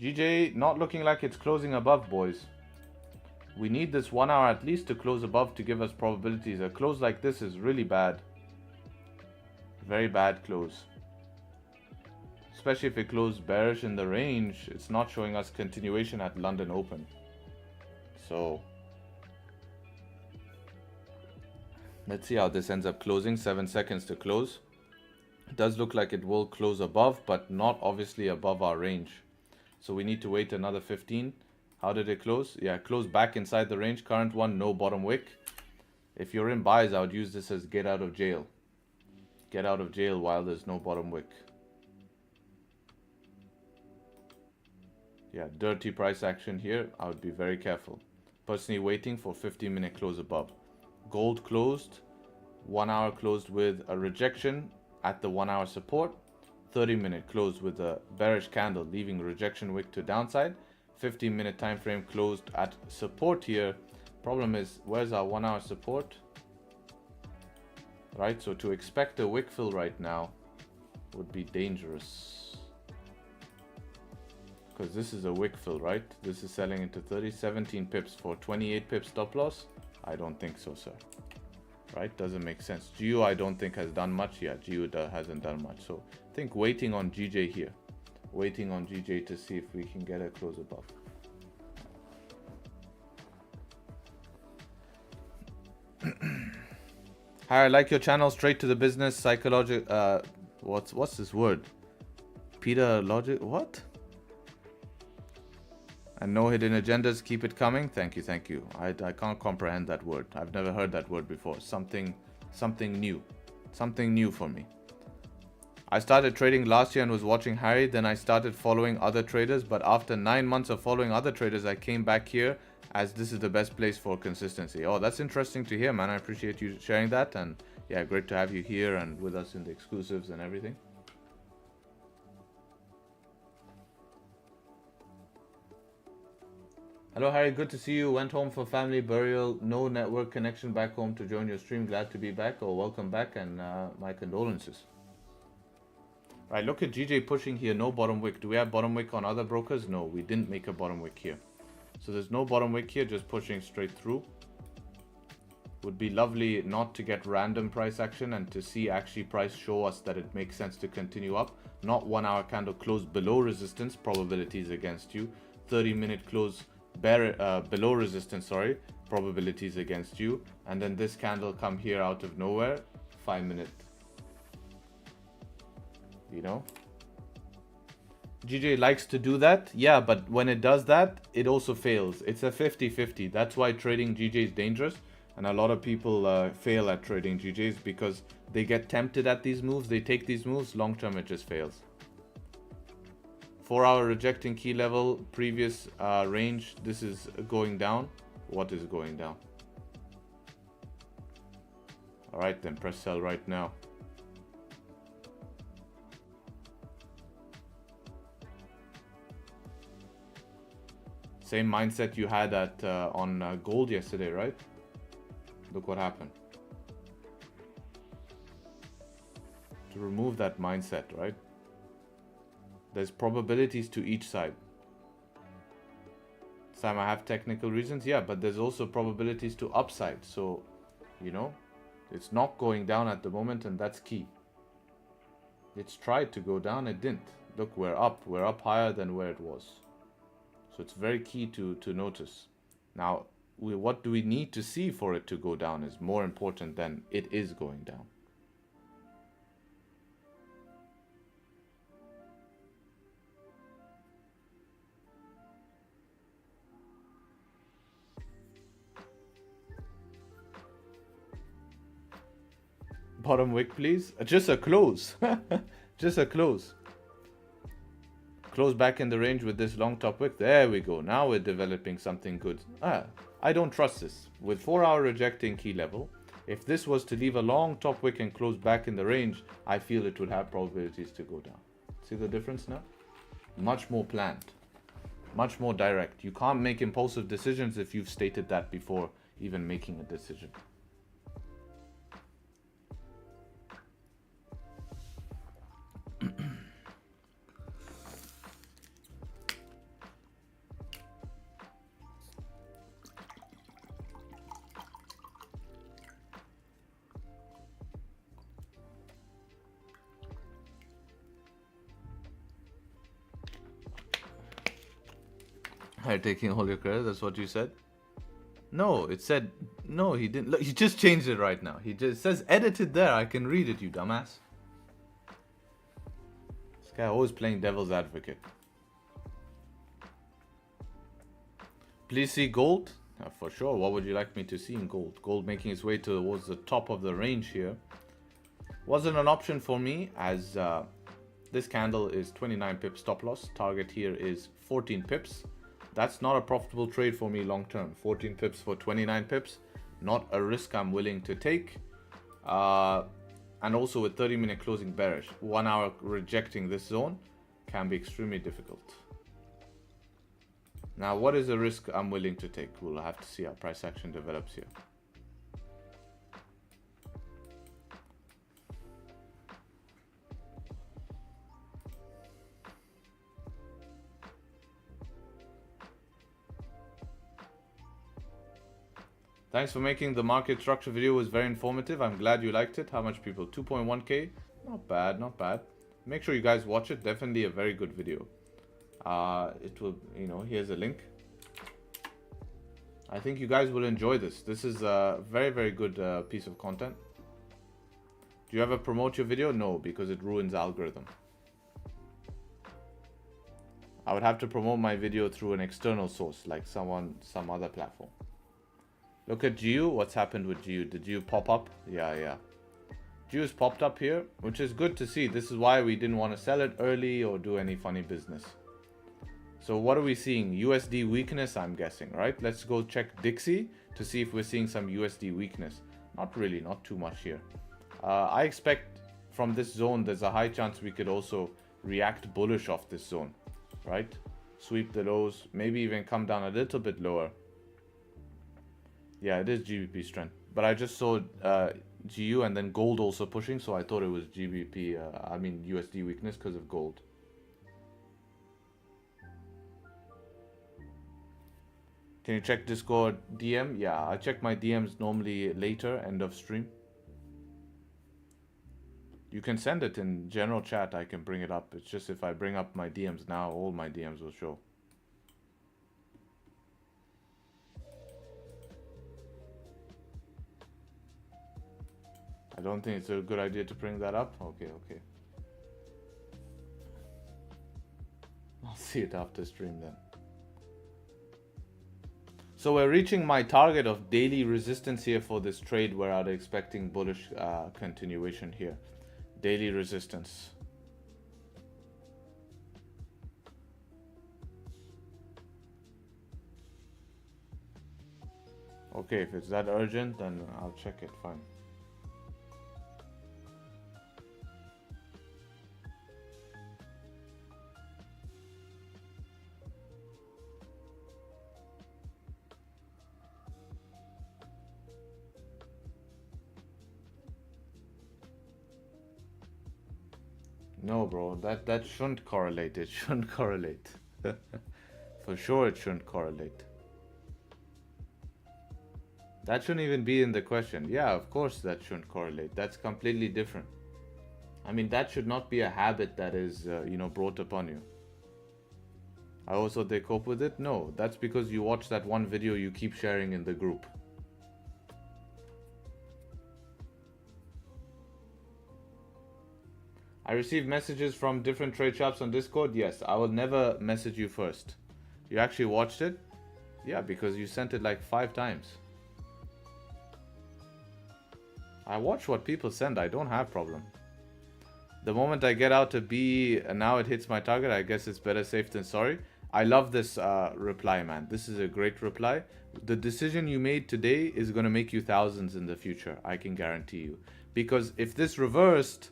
B: GJ not looking like it's closing above, boys. We need this 1 hour at least to close above to give us probabilities. A close like this is really bad. Very bad close. Especially if it closed bearish in the range. It's not showing us continuation at London Open. So let's see how this ends up closing. 7 seconds to close. It does look like it will close above, but not obviously above our range. So we need to wait another 15. How did it close? Yeah, close back inside the range. Current one, no bottom wick. If you're in buys, I would use this as get out of jail. Get out of jail while there's no bottom wick. Yeah, dirty price action here. I would be very careful. Personally waiting for 15-minute close above. Gold closed. 1 hour closed with a rejection at the 1 hour support. 30-minute closed with a bearish candle, leaving rejection wick to downside. 15-minute time frame closed at support here. Problem is, where's our 1 hour support? Right, so to expect a wick fill right now would be dangerous. Because this is a wick fill, right? This is selling into 30, 17 pips for 28 pips stop loss. I don't think so, sir. Right, doesn't make sense. GU I don't think has done much. Yeah, GU hasn't done much. So I think waiting on GJ here. Waiting on GJ to see if we can get a close above. Hi, I like your channel. Straight to the business. Psychological. What's this word? Peter logic. What? And no hidden agendas. Keep it coming. Thank you, thank you. I can't comprehend that word. I've never heard that word before. Something new. Something new for me. I started trading last year and was watching Harry. Then I started following other traders. But after 9 months of following other traders, I came back here as this is the best place for consistency. Oh, that's interesting to hear, man. I appreciate you sharing that. And yeah, great to have you here and with us in the exclusives and everything. Hello, Harry. Good to see you. Went home for family burial. No network connection back home to join your stream. Glad to be back. Or welcome back and my condolences. Right, look at GJ pushing here. No bottom wick. Do we have bottom wick on other brokers? No, we didn't make a bottom wick here. So there's no bottom wick here, just pushing straight through. Would be lovely not to get random price action and to see actually price show us that it makes sense to continue up. Not 1 hour candle close below resistance, probabilities against you. 30-minute close below resistance, sorry, probabilities against you. And then this candle come here out of nowhere, 5-minute. You know? GJ likes to do that, yeah, but when it does that, it also fails. It's a 50-50. That's why trading GJ is dangerous. And a lot of people fail at trading GJs because they get tempted at these moves. They take these moves. Long term, it just fails. 4 hour rejecting key level, previous range. This is going down. What is going down? All right, then press sell right now. Same mindset you had at on gold yesterday, right? Look what happened. To remove that mindset, right? There's probabilities to each side. Sam, I have technical reasons, yeah, but there's also probabilities to upside. So, you know, it's not going down at the moment, and that's key. It's tried to go down, it didn't. Look, we're up higher than where it was. So it's very key to notice. Now, what do we need to see for it to go down is more important than it is going down. Bottom wick, please. Just a close. Just a close. Close back in the range with this long top wick. There we go. Now we're developing something good. I don't trust this. With 4 hour rejecting key level, if this was to leave a long top wick and close back in the range, I feel it would have probabilities to go down. See the difference now? Much more planned. Much more direct. You can't make impulsive decisions if you've stated that before even making a decision. I'm taking all your credit, that's what you said? No, it said, no, he didn't. Look, he just changed it right now. He just says edited there. I can read it, you dumbass. This guy always playing devil's advocate. Please see gold. For sure. What would you like me to see in gold? Gold making its way towards the top of the range here. Wasn't an option for me as this candle is 29 pips stop loss. Target here is 14 pips. That's not a profitable trade for me long term. 14 pips for 29 pips. Not a risk I'm willing to take. And also with 30-minute closing bearish. 1 hour rejecting this zone can be extremely difficult. Now, what is a risk I'm willing to take? We'll have to see how price action develops here. Thanks for making the market structure video. It was very informative. I'm glad you liked it. How much people? 2.1k. Not bad, not bad. Make sure you guys watch it. Definitely a very good video. It will, here's a link. I think you guys will enjoy this. This is a very, very good piece of content. Do you ever promote your video? No, because it ruins algorithm. I would have to promote my video through an external source, like some other platform. Look at GU. What's happened with GU? Did GU pop up? Yeah. GU's popped up here, which is good to see. This is why we didn't want to sell it early or do any funny business. So what are we seeing? USD weakness, I'm guessing, right? Let's go check Dixie to see if we're seeing some USD weakness. Not really, not too much here. I expect from this zone, there's a high chance we could also react bullish off this zone, right? Sweep the lows, maybe even come down a little bit lower. Yeah, it is GBP strength. But I just saw GU and then gold also pushing, so I thought it was USD weakness because of gold. Can you check Discord DM? Yeah, I check my DMs normally later, end of stream. You can send it in general chat, I can bring it up. It's just if I bring up my DMs now, all my DMs will show. I don't think it's a good idea to bring that up. Okay. I'll see it after stream then. So we're reaching my target of daily resistance here for this trade where I'd expecting bullish continuation here. Daily resistance. Okay, if it's that urgent, then I'll check it, fine. No, bro, that shouldn't correlate. It shouldn't correlate. For sure, it shouldn't correlate. That shouldn't even be in the question. Yeah, of course that shouldn't correlate. That's completely different. I mean, that should not be a habit that is, brought upon you. I also they cope with it? No, that's because you watch that one video you keep sharing in the group. I receive messages from different trade shops on Discord. Yes, I will never message you first. You actually watched it? Yeah, because you sent it like 5 times. I watch what people send. I don't have problem. The moment I get out to B and now it hits my target, I guess it's better safe than sorry. I love this reply, man. This is a great reply. The decision you made today is going to make you thousands in the future. I can guarantee you. Because if this reversed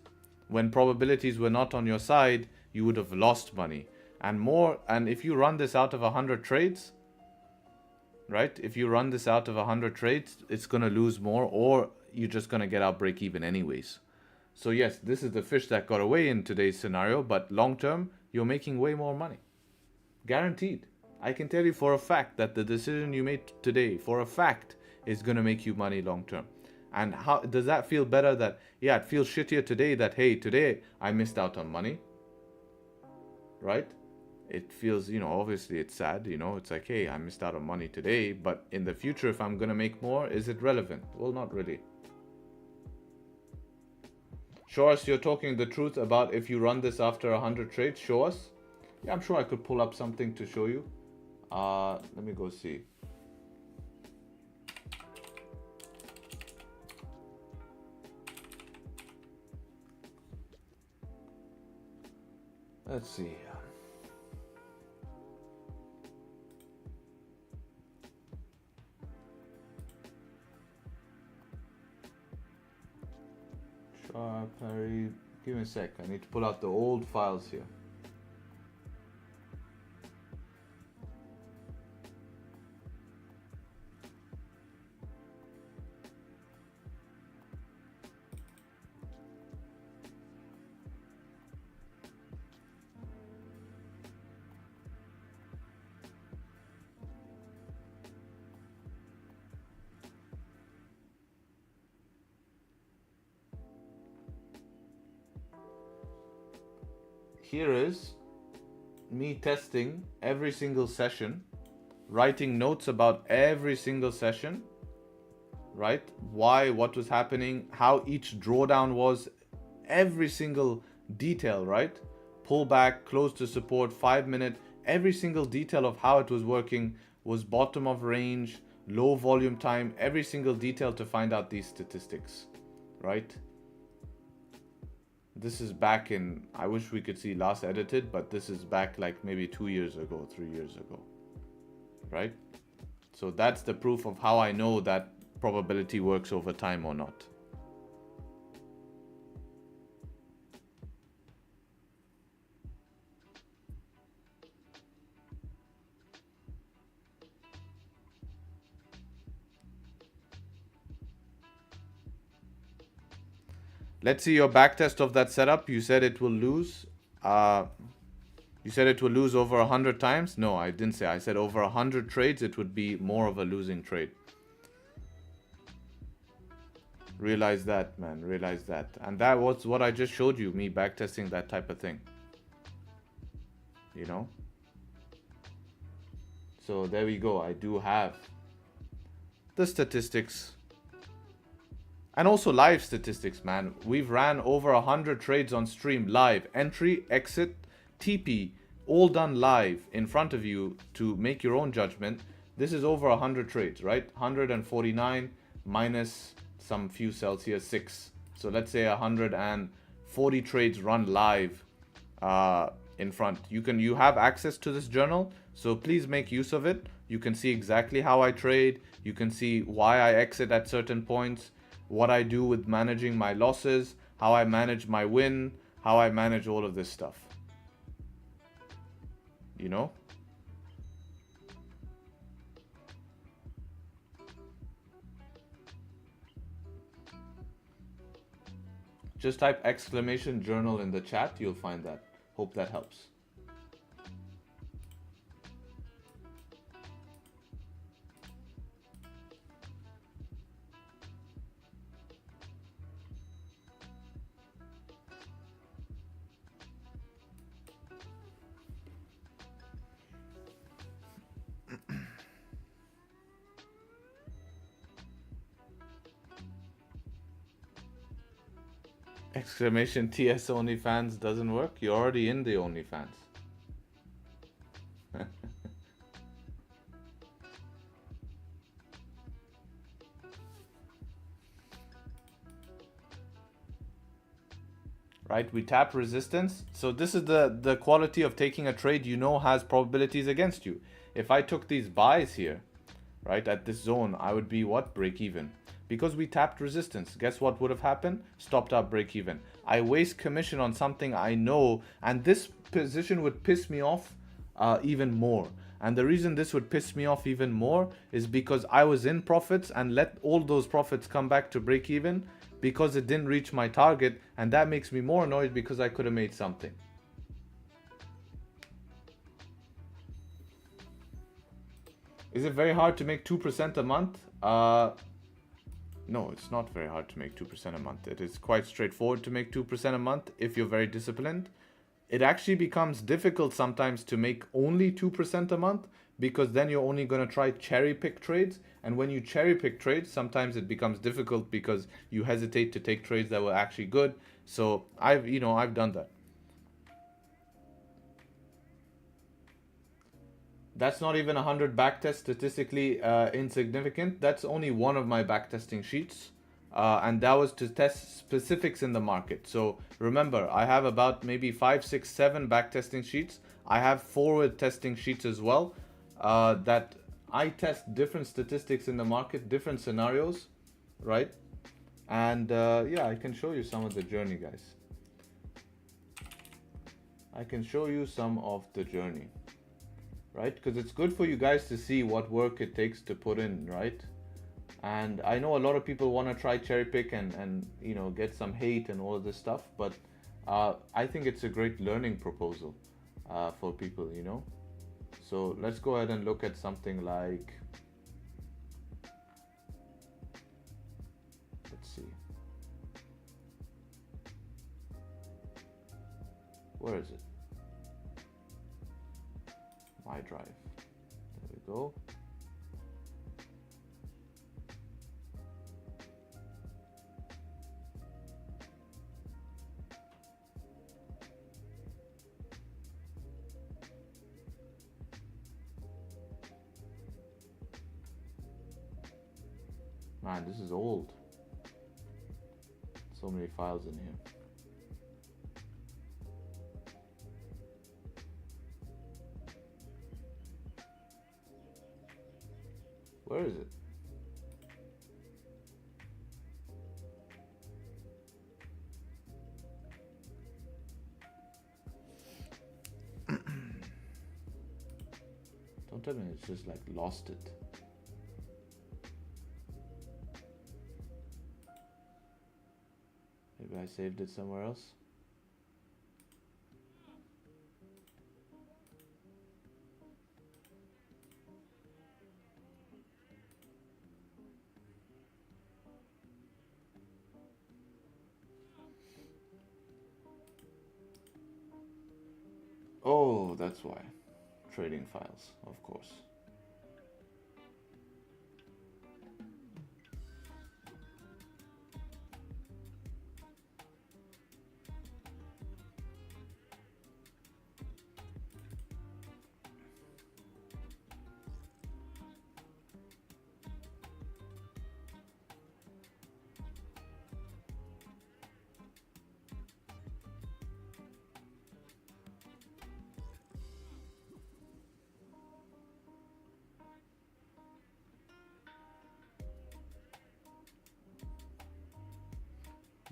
B: when probabilities were not on your side, you would have lost money. And if you run this out of 100 trades, right? If you run this out of 100 trades, it's going to lose more, or you're just going to get out break even anyways. So yes, this is the fish that got away in today's scenario, but long term, you're making way more money. Guaranteed. I can tell you for a fact that the decision you made today, for a fact, is going to make you money long term. And how does that feel better? That, yeah, it feels shittier today that, hey, today I missed out on money, right? It feels, obviously it's sad, it's like, hey, I missed out on money today, but in the future, if I'm going to make more, is it relevant? Well, not really. Show us you're talking the truth about if you run this after 100 trades. Show us. Yeah, I'm sure I could pull up something to show you. Let me go see. Let's see. Sharpe, give me a sec. I need to pull out the old files here. Here is me testing every single session, writing notes about every single session, right? Why, what was happening, how each drawdown was, every single detail, right? Pullback, close to support, 5 minute, every single detail of how it was working, was bottom of range, low volume time, every single detail to find out these statistics, right? This is back in, I wish we could see last edited, but this is back like maybe 2 years ago, 3 years ago, right? So that's the proof of how I know that probability works over time or not. Let's see your backtest of that setup. You said it will lose. You said it will lose over 100 times. No, I didn't say. I said over 100 trades, it would be more of a losing trade. Realize that, man. Realize that. And that was what I just showed you, me backtesting that type of thing. So there we go. I do have the statistics. And also live statistics, man. We've ran over 100 trades on stream live. Entry, exit, TP, all done live in front of you to make your own judgment. This is over 100 trades, right? 149 minus some few cells here, 6. So let's say 140 trades run live in front. You have access to this journal, so please make use of it. You can see exactly how I trade. You can see why I exit at certain points, what I do with managing my losses, how I manage my win, how I manage all of this stuff. You know? Just type exclamation journal in the chat, you'll find that. Hope that helps. Exclamation TS OnlyFans doesn't work. You're already in the OnlyFans. Right, we tap resistance. So this is the quality of taking a trade you know has probabilities against you. If I took these buys here, right, at this zone, I would be what? Break even. Because we tapped resistance, guess what would have happened? Stopped up break even. I waste commission on something I know, and this position would piss me off even more. And the reason this would piss me off even more is because I was in profits and let all those profits come back to break even because it didn't reach my target, and that makes me more annoyed because I could have made something. Is it very hard to make 2% a month? No, it's not very hard to make 2% a month. It is quite straightforward to make 2% a month if you're very disciplined. It actually becomes difficult sometimes to make only 2% a month because then you're only going to try cherry pick trades. And when you cherry pick trades, sometimes it becomes difficult because you hesitate to take trades that were actually good. So I've done that. That's not even 100 backtest, statistically insignificant. That's only one of my backtesting sheets. And that was to test specifics in the market. So remember, I have about maybe 5, 6, 7 backtesting sheets. I have forward testing sheets as well that I test different statistics in the market, different scenarios, right? And yeah, I can show you some of the journey, guys. I can show you some of the journey. Right? Because it's good for you guys to see what work it takes to put in, right? And I know a lot of people want to try cherry pick and you know, get some hate and all of this stuff, but I think it's a great learning proposal for people, you know. So let's go ahead and look at something like, let's see, where is it? My drive. There we go. Man, this is old. So many files in here. Where is it? Don't tell me it's just like lost it. Maybe I saved it somewhere else. Oh, that's why. Trading files, of course.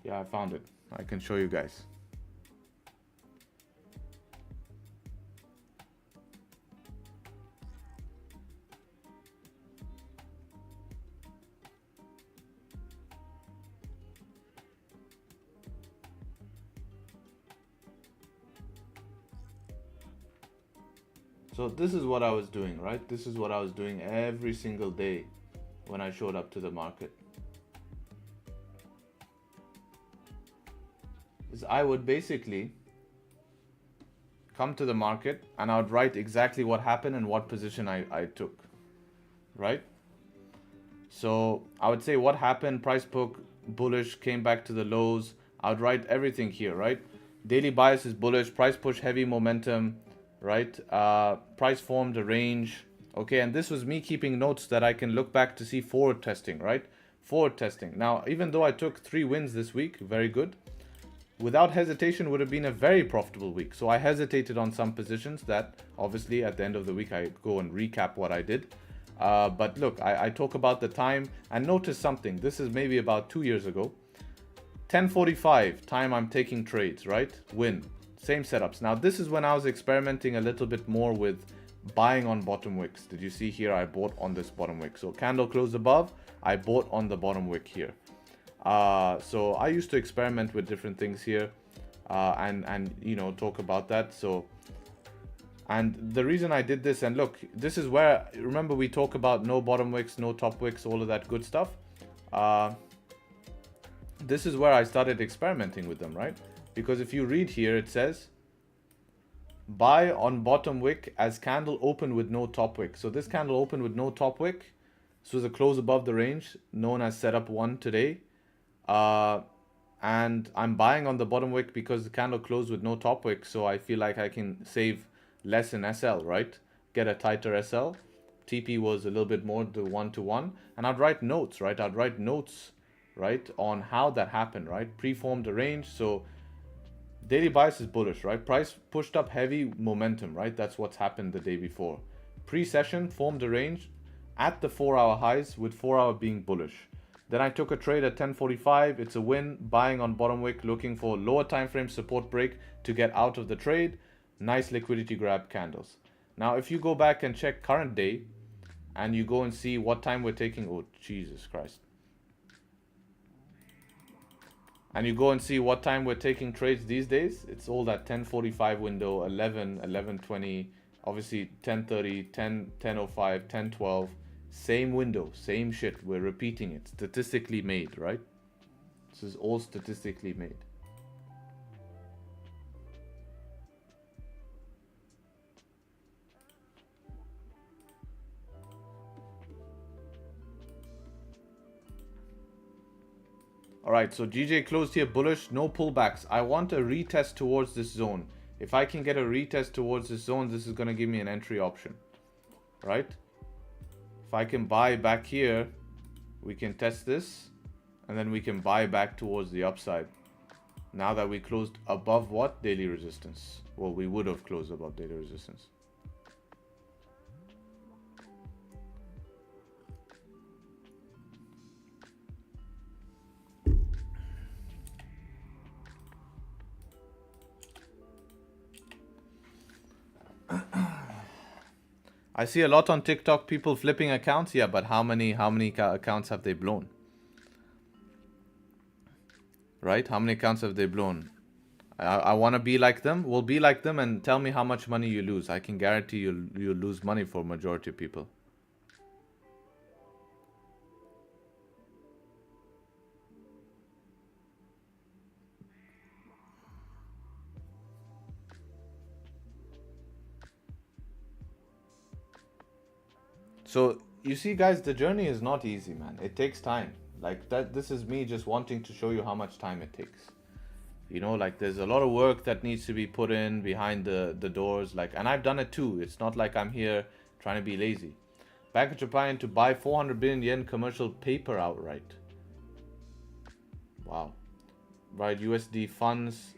B: Yeah, I found it. I can show you guys. So this is what I was doing, right? This is what I was doing every single day when I showed up to the market. Is I would basically come to the market and I would write exactly what happened and what position I took, right? So I would say what happened, price book bullish, came back to the lows. I would write everything here, right? Daily bias is bullish, price push, heavy momentum, right? Price formed a range. Okay, and this was me keeping notes that I can look back to see forward testing, right? Forward testing. Now, even though I took 3 wins this week, very good. Without hesitation would have been a very profitable week. So I hesitated on some positions that obviously at the end of the week I go and recap what I did. But look, I talk about the time and notice something. This is maybe about 2 years ago. 10:45 time I'm taking trades, right? Win. Same setups. Now this is when I was experimenting a little bit more with buying on bottom wicks. Did you see here? I bought on this bottom wick. So candle closed above, I bought on the bottom wick here. So I used to experiment with different things here and you know, talk about that. So, and the reason I did this, and look, this is where, remember we talk about no bottom wicks, no top wicks, all of that good stuff. This is where I started experimenting with them, right? Because if you read here, it says buy on bottom wick as candle open with no top wick. So this candle opened with no top wick. This was a close above the range known as setup 1 today. And I'm buying on the bottom wick because the candle closed with no top wick, so I feel like I can save less in SL, right? Get a tighter SL. TP was a little bit more the 1-to-1, and I'd write notes, right? I'd write notes, right, on how that happened, right? Preformed a range, so daily bias is bullish, right? Price pushed up heavy momentum, right? That's what's happened the day before. Pre-session formed a range at the 4-hour highs with 4-hour being bullish. Then I took a trade at 10:45. It's a win. Buying on bottom wick, looking for lower time frame support break to get out of the trade. Nice liquidity grab candles. Now, if you go back and check current day, and you go and see what time we're taking, oh Jesus Christ! And you go and see what time we're taking trades these days. It's all that 10:45 window, 11, 11:20, obviously 10:30, 10:05, 10:12. Same window, same shit. We're repeating it. Statistically made, right? This is all statistically made. All right, so GJ closed here bullish, no pullbacks. I want a retest towards this zone. If I can get a retest towards this zone, this is going to give me an entry option, right? If I can buy back here, we can test this, and then we can buy back towards the upside. Now that we closed above what? Daily resistance. Well, we would have closed above daily resistance. I see a lot on TikTok, people flipping accounts. Yeah, but how many accounts have they blown? Right? How many accounts have they blown? I want to be like them. Well, be like them and tell me how much money you lose. I can guarantee you'll lose money for majority of people. So you see, guys, the journey is not easy, man. It takes time. Like that. This is me just wanting to show you how much time it takes. You know, like there's a lot of work that needs to be put in behind the doors. Like, and I've done it too. It's not like I'm here trying to be lazy. Backtesting to buy 400 billion yen commercial paper outright. Wow. Right, USD funds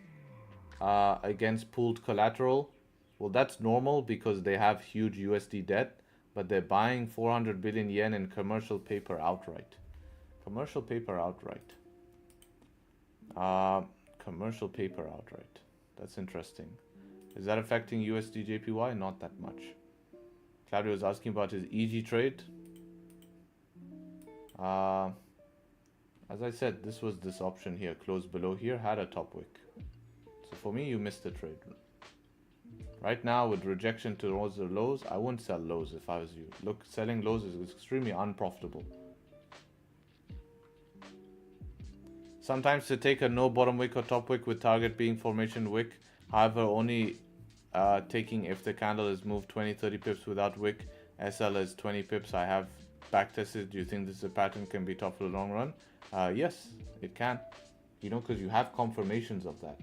B: against pooled collateral. Well, that's normal because they have huge USD debt. But they're buying 400 billion yen in commercial paper outright. Commercial paper outright. Commercial paper outright. That's interesting. Is that affecting USD JPY? Not that much. Claudio was asking about his EG trade. As I said, this was this option here, close below here, had a top wick. So for me, you missed the trade. Right now, with rejection towards the lows, I wouldn't sell lows if I was you. Look, selling lows is extremely unprofitable. Sometimes to take a no bottom wick or top wick with target being formation wick, however, only taking if the candle is moved 20-30 pips without wick, SL is 20 pips. I have backtested. Do you think this is a pattern can be top for the long run? Yes, it can. You know, because you have confirmations of that.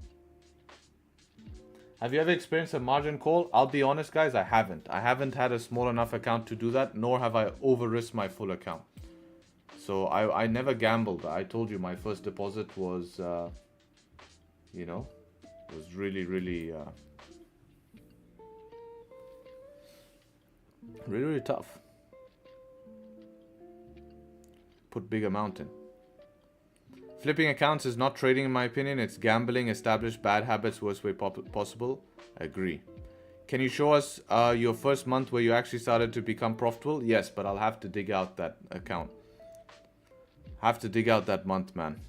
B: Have you ever experienced a margin call? I'll be honest, guys, I haven't. I haven't had a small enough account to do that, nor have I over-risked my full account. So I never gambled. I told you my first deposit was, you know, was really, really, really tough. Put big amount in. Flipping accounts is not trading in my opinion. It's gambling, established bad habits, worst way possible. Agree. Can you show us your first month where you actually started to become profitable? Yes, but I'll have to dig out that account. Have to dig out that month, man.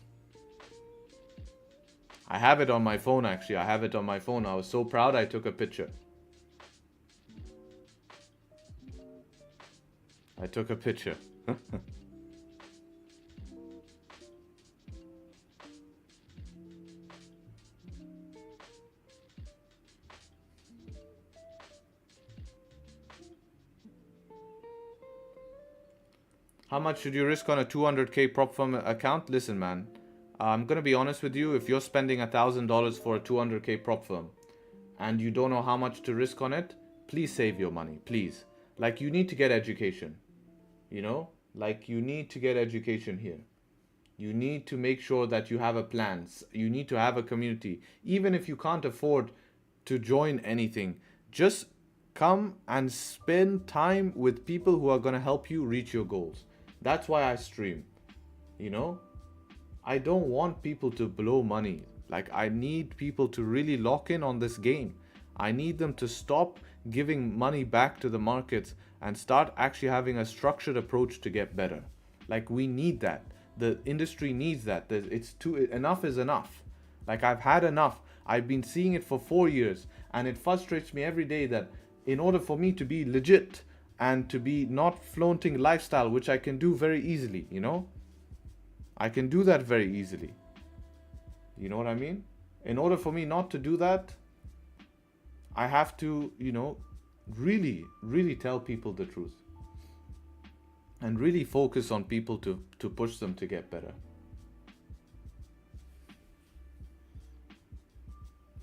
B: I have it on my phone, actually. I have it on my phone. I was so proud I took a picture. I took a picture. How much should you risk on a 200k prop firm account? Listen, man, I'm going to be honest with you. If you're spending $1,000 for a 200k prop firm and you don't know how much to risk on it, please save your money, please. Like, you need to get education, you know, like you need to get education here. You need to make sure that you have a plan. You need to have a community. Even if you can't afford to join anything, just come and spend time with people who are going to help you reach your goals. That's why I stream, you know. I don't want people to blow money. Like, I need people to really lock in on this game. I need them to stop giving money back to the markets and start actually having a structured approach to get better. Like, we need that. The industry needs that. Enough is enough. Like, I've had enough. I've been seeing it for 4 years, and it frustrates me every day that in order for me to be legit and to be not flaunting lifestyle, which I can do very easily, you know, I can do that very easily. You know what I mean? In order for me not to do that, I have to, you know, really, really tell people the truth and really focus on people to push them to get better.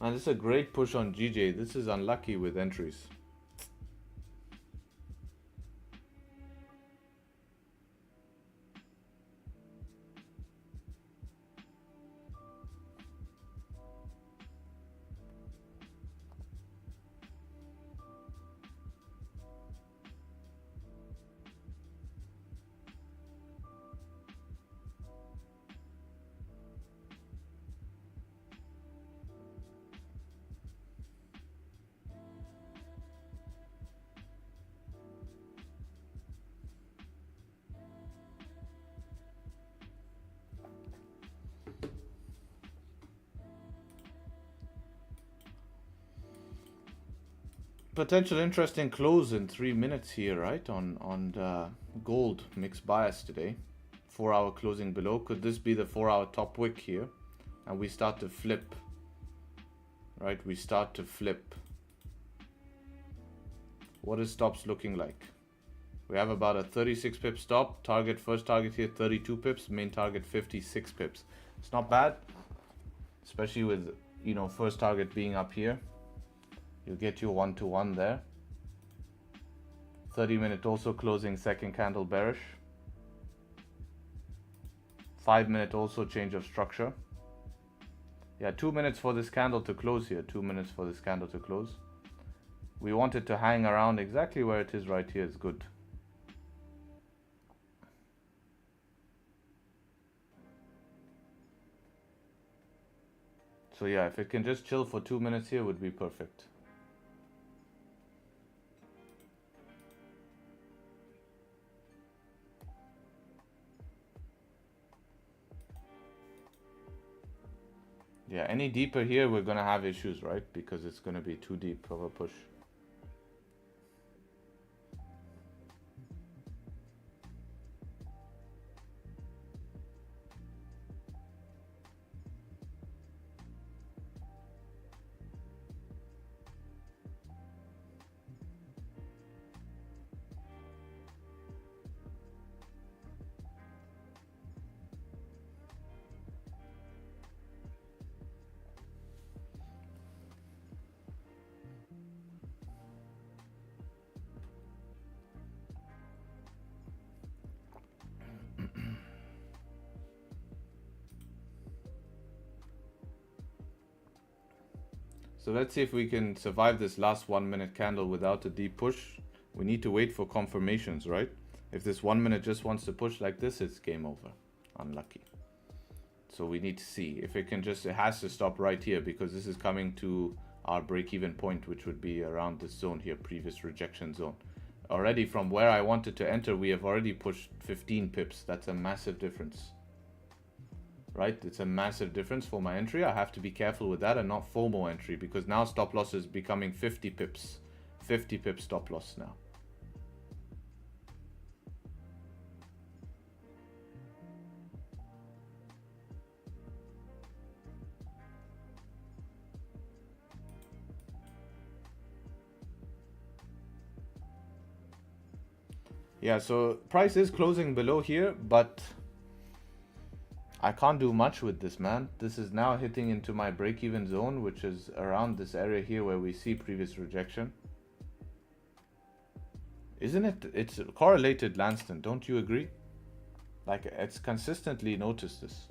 B: And this is a great push on GJ. This is unlucky with entries. Potential interesting close in 3 minutes here, right? On gold mixed bias today. 4 hour closing below. Could this be the 4 hour top wick here? And we start to flip. Right? We start to flip. What is stops looking like? We have about a 36 pip stop. Target, first target here, 32 pips. Main target, 56 pips. It's not bad. Especially with, you know, first target being up here. You get your 1-to-1 there. 30-minute also closing second candle bearish. 5-minute also change of structure. Yeah, 2 minutes for this candle to close here. 2 minutes for this candle to close. We want it to hang around exactly where it is right here. Is good. So yeah, if it can just chill for 2 minutes here, would be perfect. Yeah, any deeper here, we're gonna have issues, right? Because it's gonna be too deep of a push. So let's see if we can survive this last 1 minute candle without a deep push. We need to wait for confirmations, right? If this 1 minute just wants to push like this, it's game over. Unlucky. So we need to see if it can just, it has to stop right here because this is coming to our break-even point, which would be around this zone here, previous rejection zone. Already from where I wanted to enter, we have already pushed 15 pips. That's a massive difference. Right, it's a massive difference for my entry. I have to be careful with that and not FOMO entry, because now stop loss is becoming 50 pips. 50 pips stop loss now. Yeah, so price is closing below here, but I can't do much with this, man. This is now hitting into my break-even zone, which is around this area here where we see previous rejection. Isn't it? It's correlated, Lanston. Don't you agree? Like, it's consistently noticed this.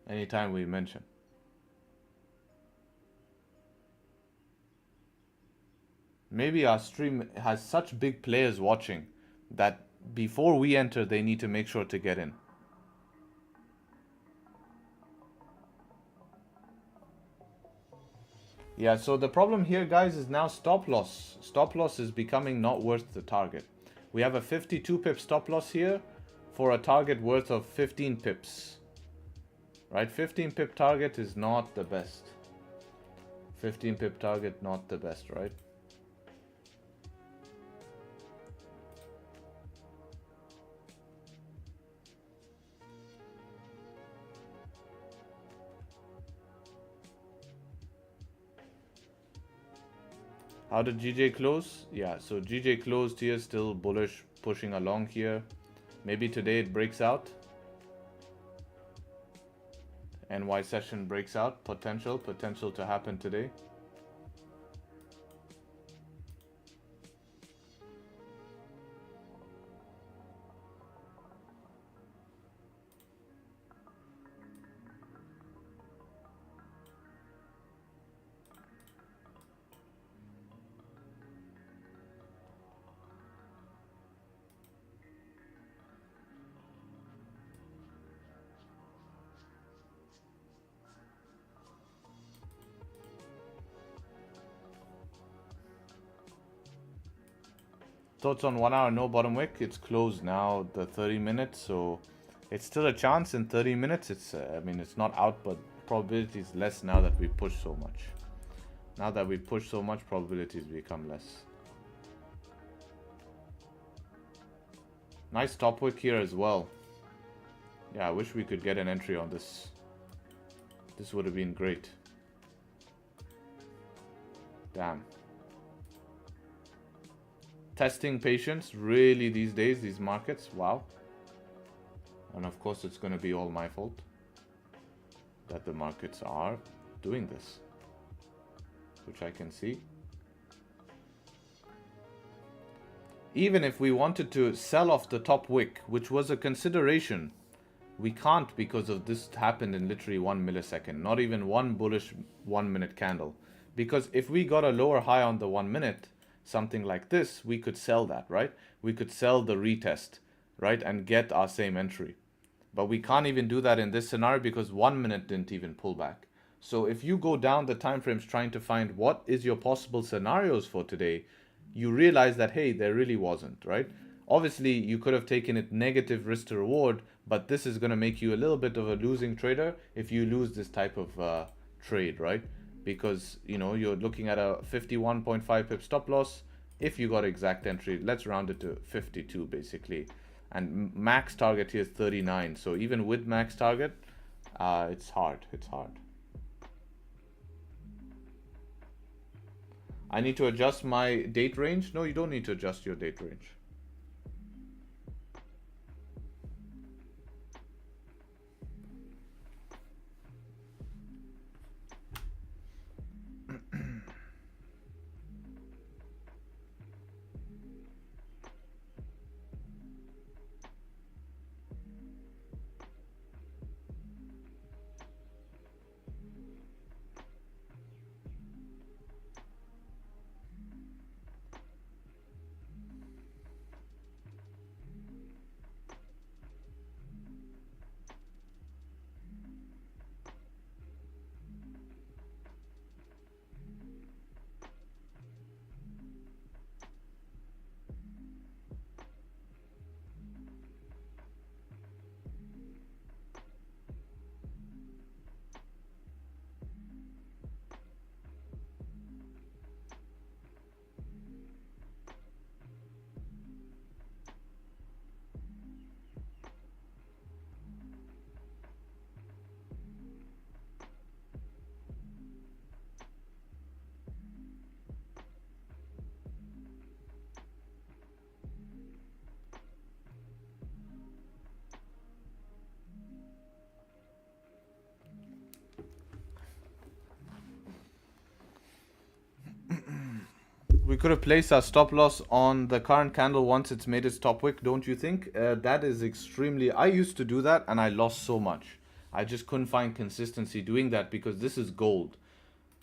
B: Anytime we mention. Maybe our stream has such big players watching that before we enter, they need to make sure to get in. Yeah, so the problem here, guys, is now stop loss. Stop loss is becoming not worth the target. We have a 52 pip stop loss here for a target worth of 15 pips. Right, 15 pip target is not the best. 15 pip target, not the best, right? How did GJ close? Yeah, so GJ closed here, still bullish, pushing along here. Maybe today it breaks out. NY session breaks out. Potential to happen today. Thoughts on 1 hour, no bottom wick. It's closed now, the 30 minutes, so it's still a chance in 30 minutes. It's, I mean, it's not out, but probability is less now that we push so much. Now that we push so much, probabilities become less. Nice top wick here as well. Yeah, I wish we could get an entry on this. This would have been great. Damn. Testing patience, really, these days, these markets, wow. And of course, it's going to be all my fault that the markets are doing this, which I can see. Even if we wanted to sell off the top wick, which was a consideration, we can't because of this happened in literally 1 millisecond, not even one bullish 1 minute candle. Because if we got a lower high on the 1 minute, something like this, we could sell that, right? We could sell the retest, right? And get our same entry. But we can't even do that in this scenario because 1 minute didn't even pull back. So if you go down the time frames trying to find what is your possible scenarios for today, you realize that, hey, there really wasn't, right? Obviously, you could have taken it negative risk to reward, but this is going to make you a little bit of a losing trader if you lose this type of trade, right? Because, you know, you're looking at a 51.5 pip stop loss. If you got exact entry, let's round it to 52 basically. And max target here is 39. So even with max target, it's hard. It's hard. I need to adjust my date range. No, you don't need to adjust your date range. We could have placed our stop loss on the current candle once it's made its top wick, don't you think? That is extremely... I used to do that and I lost so much. I just couldn't find consistency doing that because this is gold.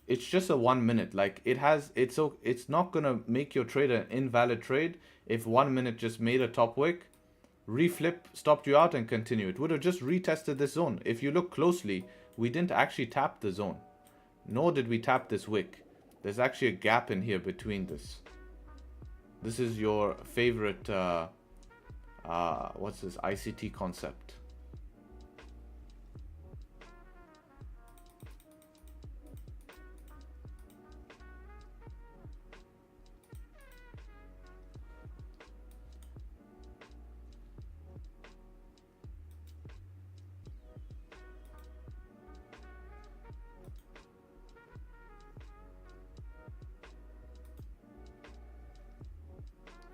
B: It's just a 1 minute. Like it's not gonna make your trade an invalid trade if 1 minute just made a top wick, reflip, stopped you out and continue. It would have just retested this zone. If you look closely, we didn't actually tap the zone. Nor did we tap this wick. There's actually a gap in here between this. This is your favorite, what's this, ICT concept.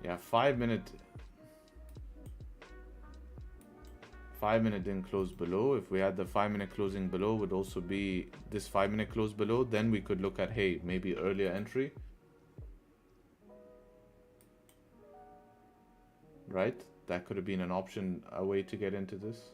B: Yeah, 5 minute didn't close below. If we had the 5 minute closing below, would also be this 5 minute close below, then we could look at, hey, maybe earlier entry, right? That could have been an option, a way to get into this.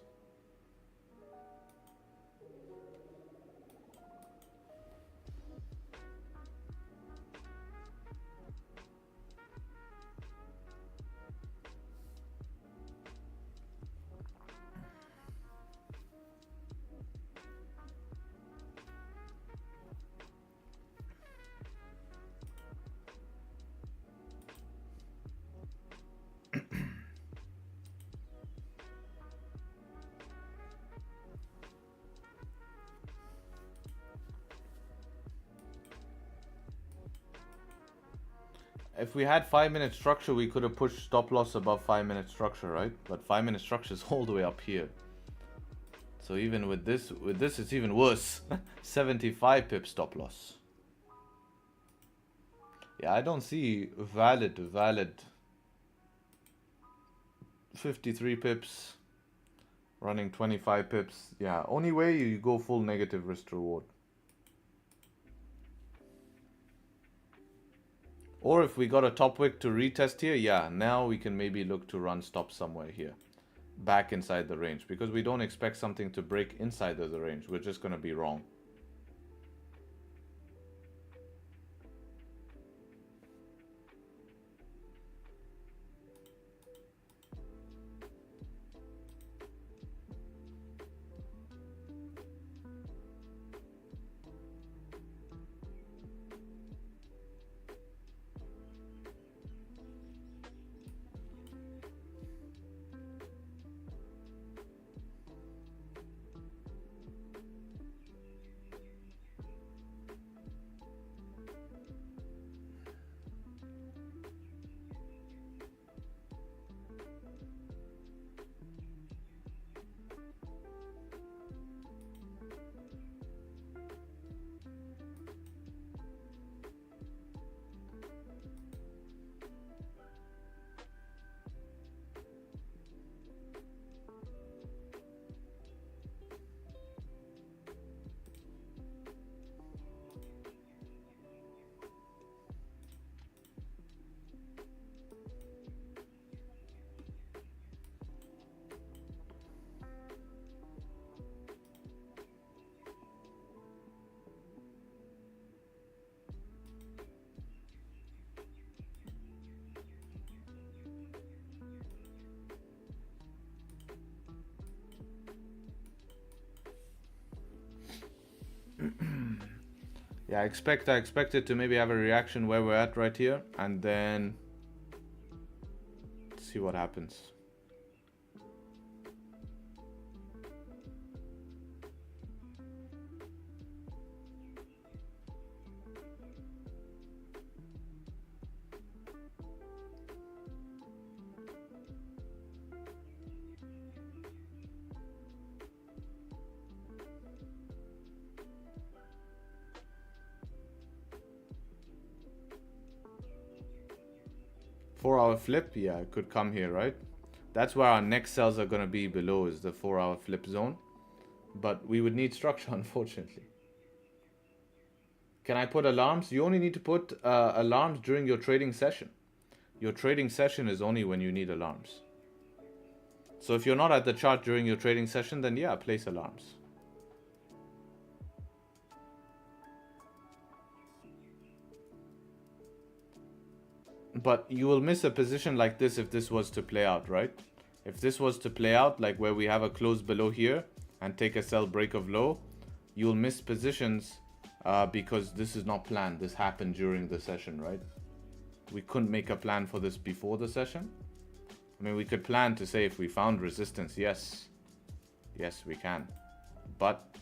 B: If we had 5 minute structure, we could have pushed stop loss above 5 minute structure, right? But 5 minute structure is all the way up here. So even with this it's even worse. 75 pip stop loss. Yeah, I don't see valid 53 pips running 25 pips. Yeah, only way you go full negative risk to reward. Or if we got a top wick to retest here, yeah, now we can maybe look to run stop somewhere here. Back inside the range. Because we don't expect something to break inside of the range. We're just going to be wrong. Yeah, I expect it to maybe have a reaction where we're at right here, and then see what happens. Four-hour flip, yeah, it could come here, right? That's where our next sells are going to be below, is the 4-hour flip zone. But we would need structure, unfortunately. Can I put alarms? You only need to put alarms during your trading session. Your trading session is only when you need alarms. So if you're not at the chart during your trading session, then yeah, place alarms. But you will miss a position like this if this was to play out, right? If this was to play out, like where we have a close below here and take a sell break of low, you'll miss positions because this is not planned. This happened during the session, right? We couldn't make a plan for this before the session. I mean, we could plan to say if we found resistance, yes, we can. But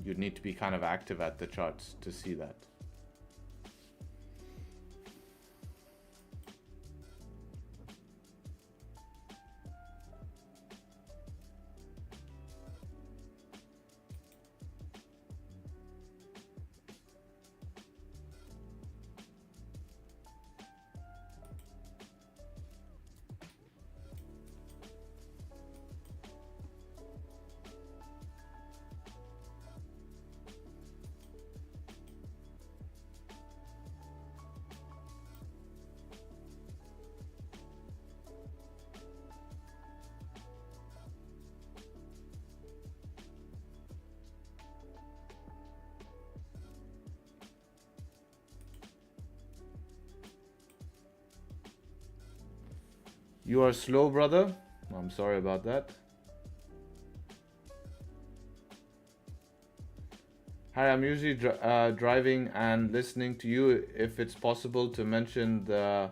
B: you'd need to be kind of active at the charts to see that. You are slow, brother. I'm sorry about that. Hi, I'm usually driving and listening to you. If it's possible to mention the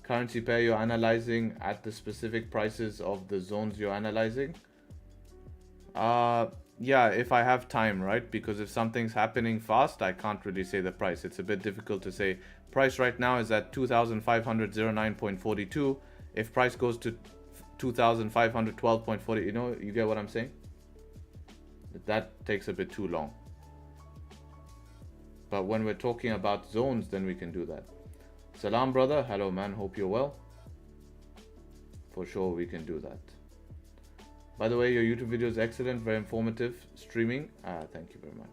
B: currency pair you're analyzing at the specific prices of the zones you're analyzing. Yeah, if I have time, right? Because if something's happening fast, I can't really say the price. It's a bit difficult to say. Price right now is at 2,509.42. If price goes to 2,512.40, you get what I'm saying? That takes a bit too long. But when we're talking about zones, then we can do that. Salam, brother. Hello, man. Hope you're well. For sure, we can do that. By the way, your YouTube video is excellent, very informative streaming. Thank you very much.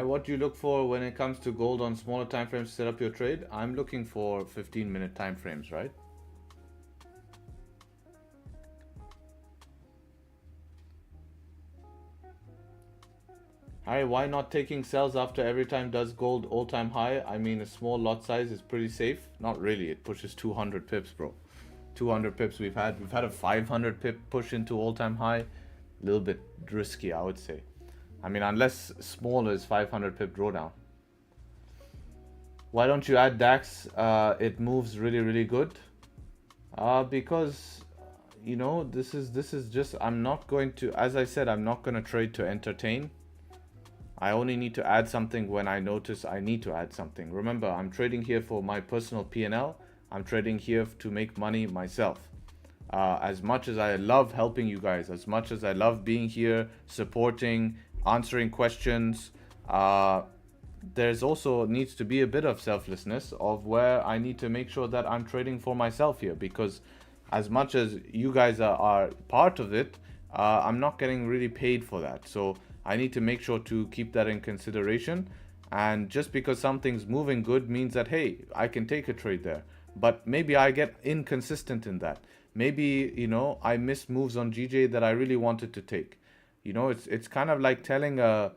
B: What do you look for when it comes to gold on smaller time frames to set up your trade? I'm looking for 15-minute time frames, right? Hi, why not taking sells after every time does gold all-time high? I mean, a small lot size is pretty safe. Not really. It pushes 200 pips, bro. 200 pips we've had a 500 pip push into all-time high. A little bit risky, I would say. I mean, unless small is 500 pip drawdown. Why don't you add DAX? It moves really, really good. Because, you know, this is just, I'm not going to, as I said, I'm not going to trade to entertain. I only need to add something when I notice I need to add something. Remember, I'm trading here for my personal P&L. I'm trading here to make money myself. As much as I love helping you guys, as much as I love being here, supporting, answering questions, there's also needs to be a bit of selflessness of where I need to make sure that I'm trading for myself here, because as much as you guys are part of it, I'm not getting really paid for that. So I need to make sure to keep that in consideration. And just because something's moving good means that, hey, I can take a trade there. But maybe I get inconsistent in that. Maybe, you know, I miss moves on GJ that I really wanted to take. You know, it's kind of like telling a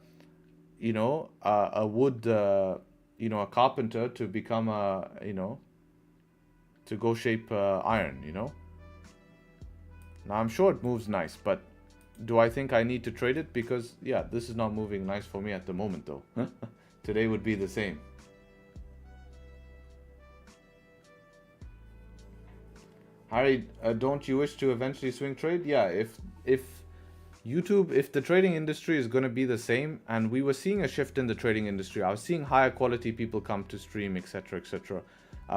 B: wood, a carpenter to become to go shape iron, you know. Now I'm sure it moves nice, but do I think I need to trade it? Because yeah, this is not moving nice for me at the moment though. Today would be the same. Harry, don't you wish to eventually swing trade? Yeah, if YouTube, if the trading industry is going to be the same, and we were seeing a shift in the trading industry, I was seeing higher quality people come to stream, etc., etc.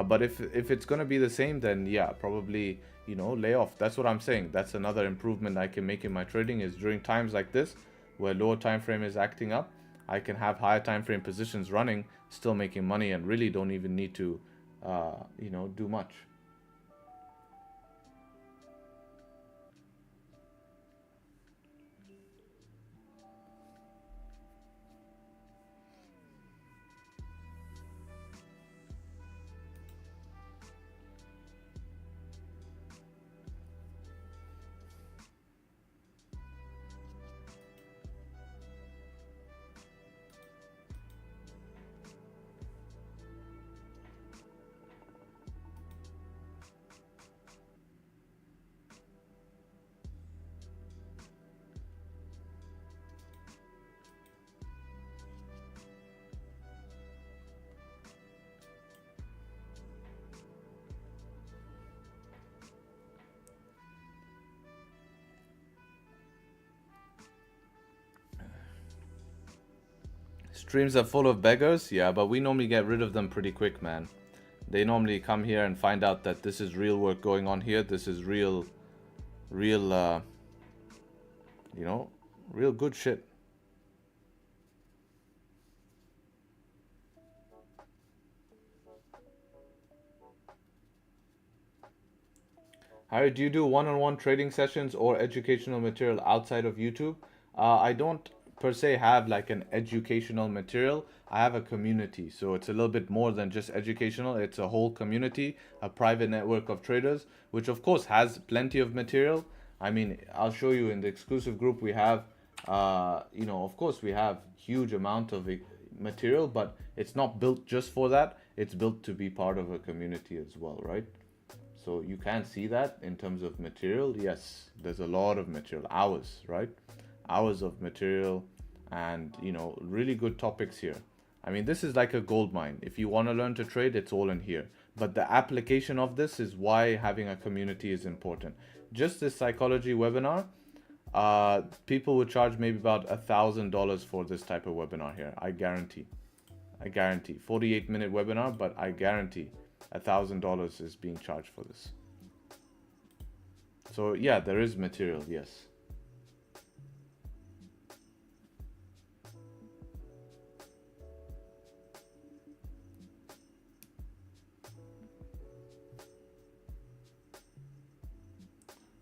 B: But if it's going to be the same, then yeah, probably, you know, lay off. That's what I'm saying. That's another improvement I can make in my trading, is during times like this, where lower time frame is acting up, I can have higher time frame positions running, still making money, and really don't even need to, do much. Streams are full of beggars, yeah, but we normally get rid of them pretty quick, man. They normally come here and find out that this is real work going on here. This is real good shit. Harry, do you do one-on-one trading sessions or educational material outside of YouTube? I don't per se have like an educational material. I have a community, so it's a little bit more than just educational. It's a whole community, a private network of traders, which of course has plenty of material. I mean, I'll show you in the exclusive group we have, of course we have huge amount of material, but it's not built just for that. It's built to be part of a community as well, right? So you can see that in terms of material. Yes, there's a lot of material, hours, right? Hours of material, and really good topics here. I mean, this is like a gold mine. If you want to learn to trade, it's all in here. But the application of this is why having a community is important. Just this psychology webinar, people would charge maybe about $1,000 for this type of webinar here. I guarantee 48-minute webinar, but I guarantee $1,000 is being charged for this. So yeah, there is material, yes.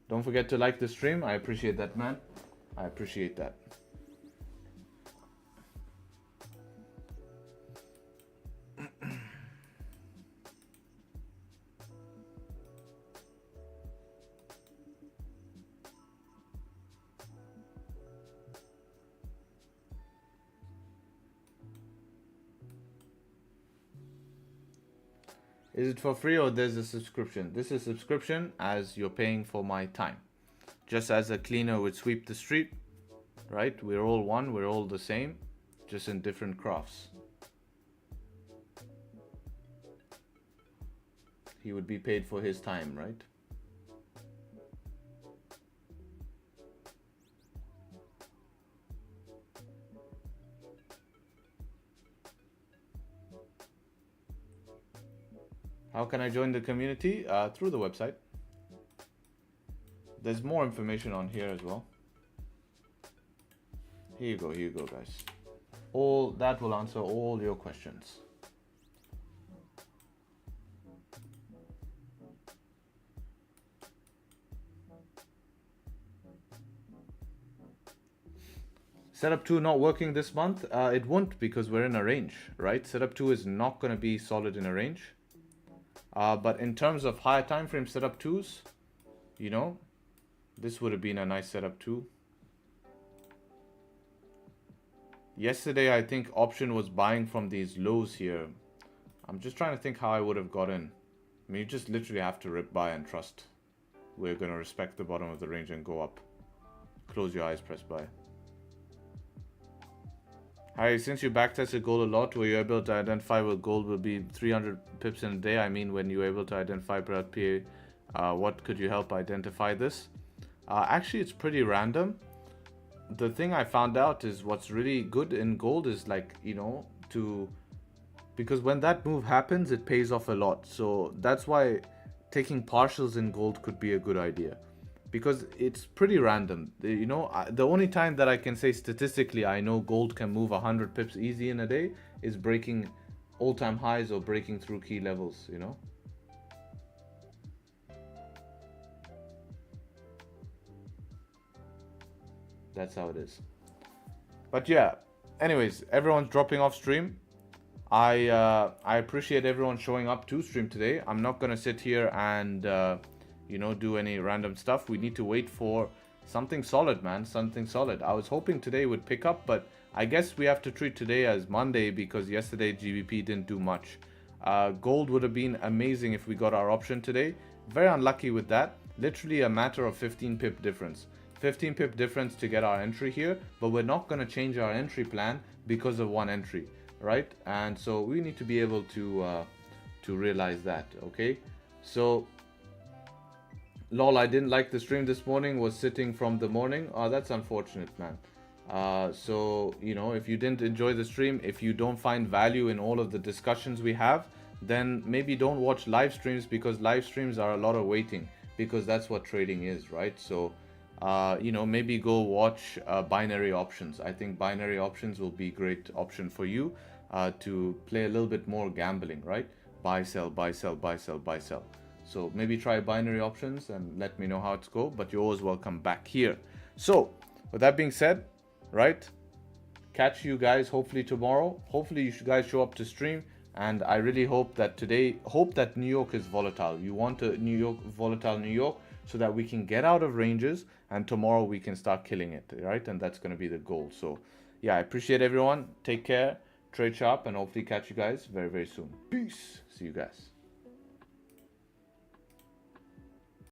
B: Don't forget to like the stream. I appreciate that, man. I appreciate that. Is it for free or there's a subscription? This is subscription, as you're paying for my time. Just as a cleaner would sweep the street, right? We're all one, we're all the same, just in different crafts. He would be paid for his time, right? How can I join the community? Through the website. There's more information on here as well. Here you go, guys. All that will answer all your questions. Setup 2 not working this month. It won't, because we're in a range, right? Setup 2 is not going to be solid in a range. But in terms of higher time frame setup 2s, you know, this would have been a nice setup 2. Yesterday, I think option was buying from these lows here. I'm just trying to think how I would have got in. I mean, you just literally have to rip buy and trust. We're going to respect the bottom of the range and go up. Close your eyes, press buy. Hi, since you backtested gold a lot, were you able to identify what gold will be 300 pips in a day? I mean, when you were able to identify PA, what could you help identify this? Actually, it's pretty random. The thing I found out is what's really good in gold is, like, you know, because when that move happens, it pays off a lot. So that's why taking partials in gold could be a good idea, because it's pretty random. You know, the only time that I can say statistically I know gold can move 100 pips easy in a day is breaking all-time highs or breaking through key levels, you know. That's how it is. But yeah, anyways, everyone's dropping off stream. I appreciate everyone showing up to stream today. I'm not gonna sit here and you know, do any random stuff. We need to wait for something solid, man. Something solid. I was hoping today would pick up, but I guess we have to treat today as Monday, because yesterday GBP didn't do much. Gold would have been amazing if we got our option today. Very unlucky with that. Literally a matter of 15 pip difference. 15 pip difference to get our entry here, but we're not going to change our entry plan because of one entry, right? And so we need to be able to realize that. Okay, so lol, I didn't like the stream this morning, was sitting from the morning. Oh, that's unfortunate, man. So, you know, if you didn't enjoy the stream, if you don't find value in all of the discussions we have, then maybe don't watch live streams, because live streams are a lot of waiting, because that's what trading is, right? So you know, maybe go watch binary options. I think binary options will be a great option for you to play a little bit more gambling, right? Buy, sell, buy, sell, buy, sell, buy, sell. So maybe try binary options and let me know how it's go, but you're always welcome back here. So with that being said, right, catch you guys hopefully tomorrow. Hopefully you guys show up to stream, and I really hope that today, New York is volatile. You want a volatile New York, so that we can get out of ranges and tomorrow we can start killing it, right? And that's going to be the goal. So yeah, I appreciate everyone. Take care, trade sharp, and hopefully catch you guys very, very soon. Peace. See you guys.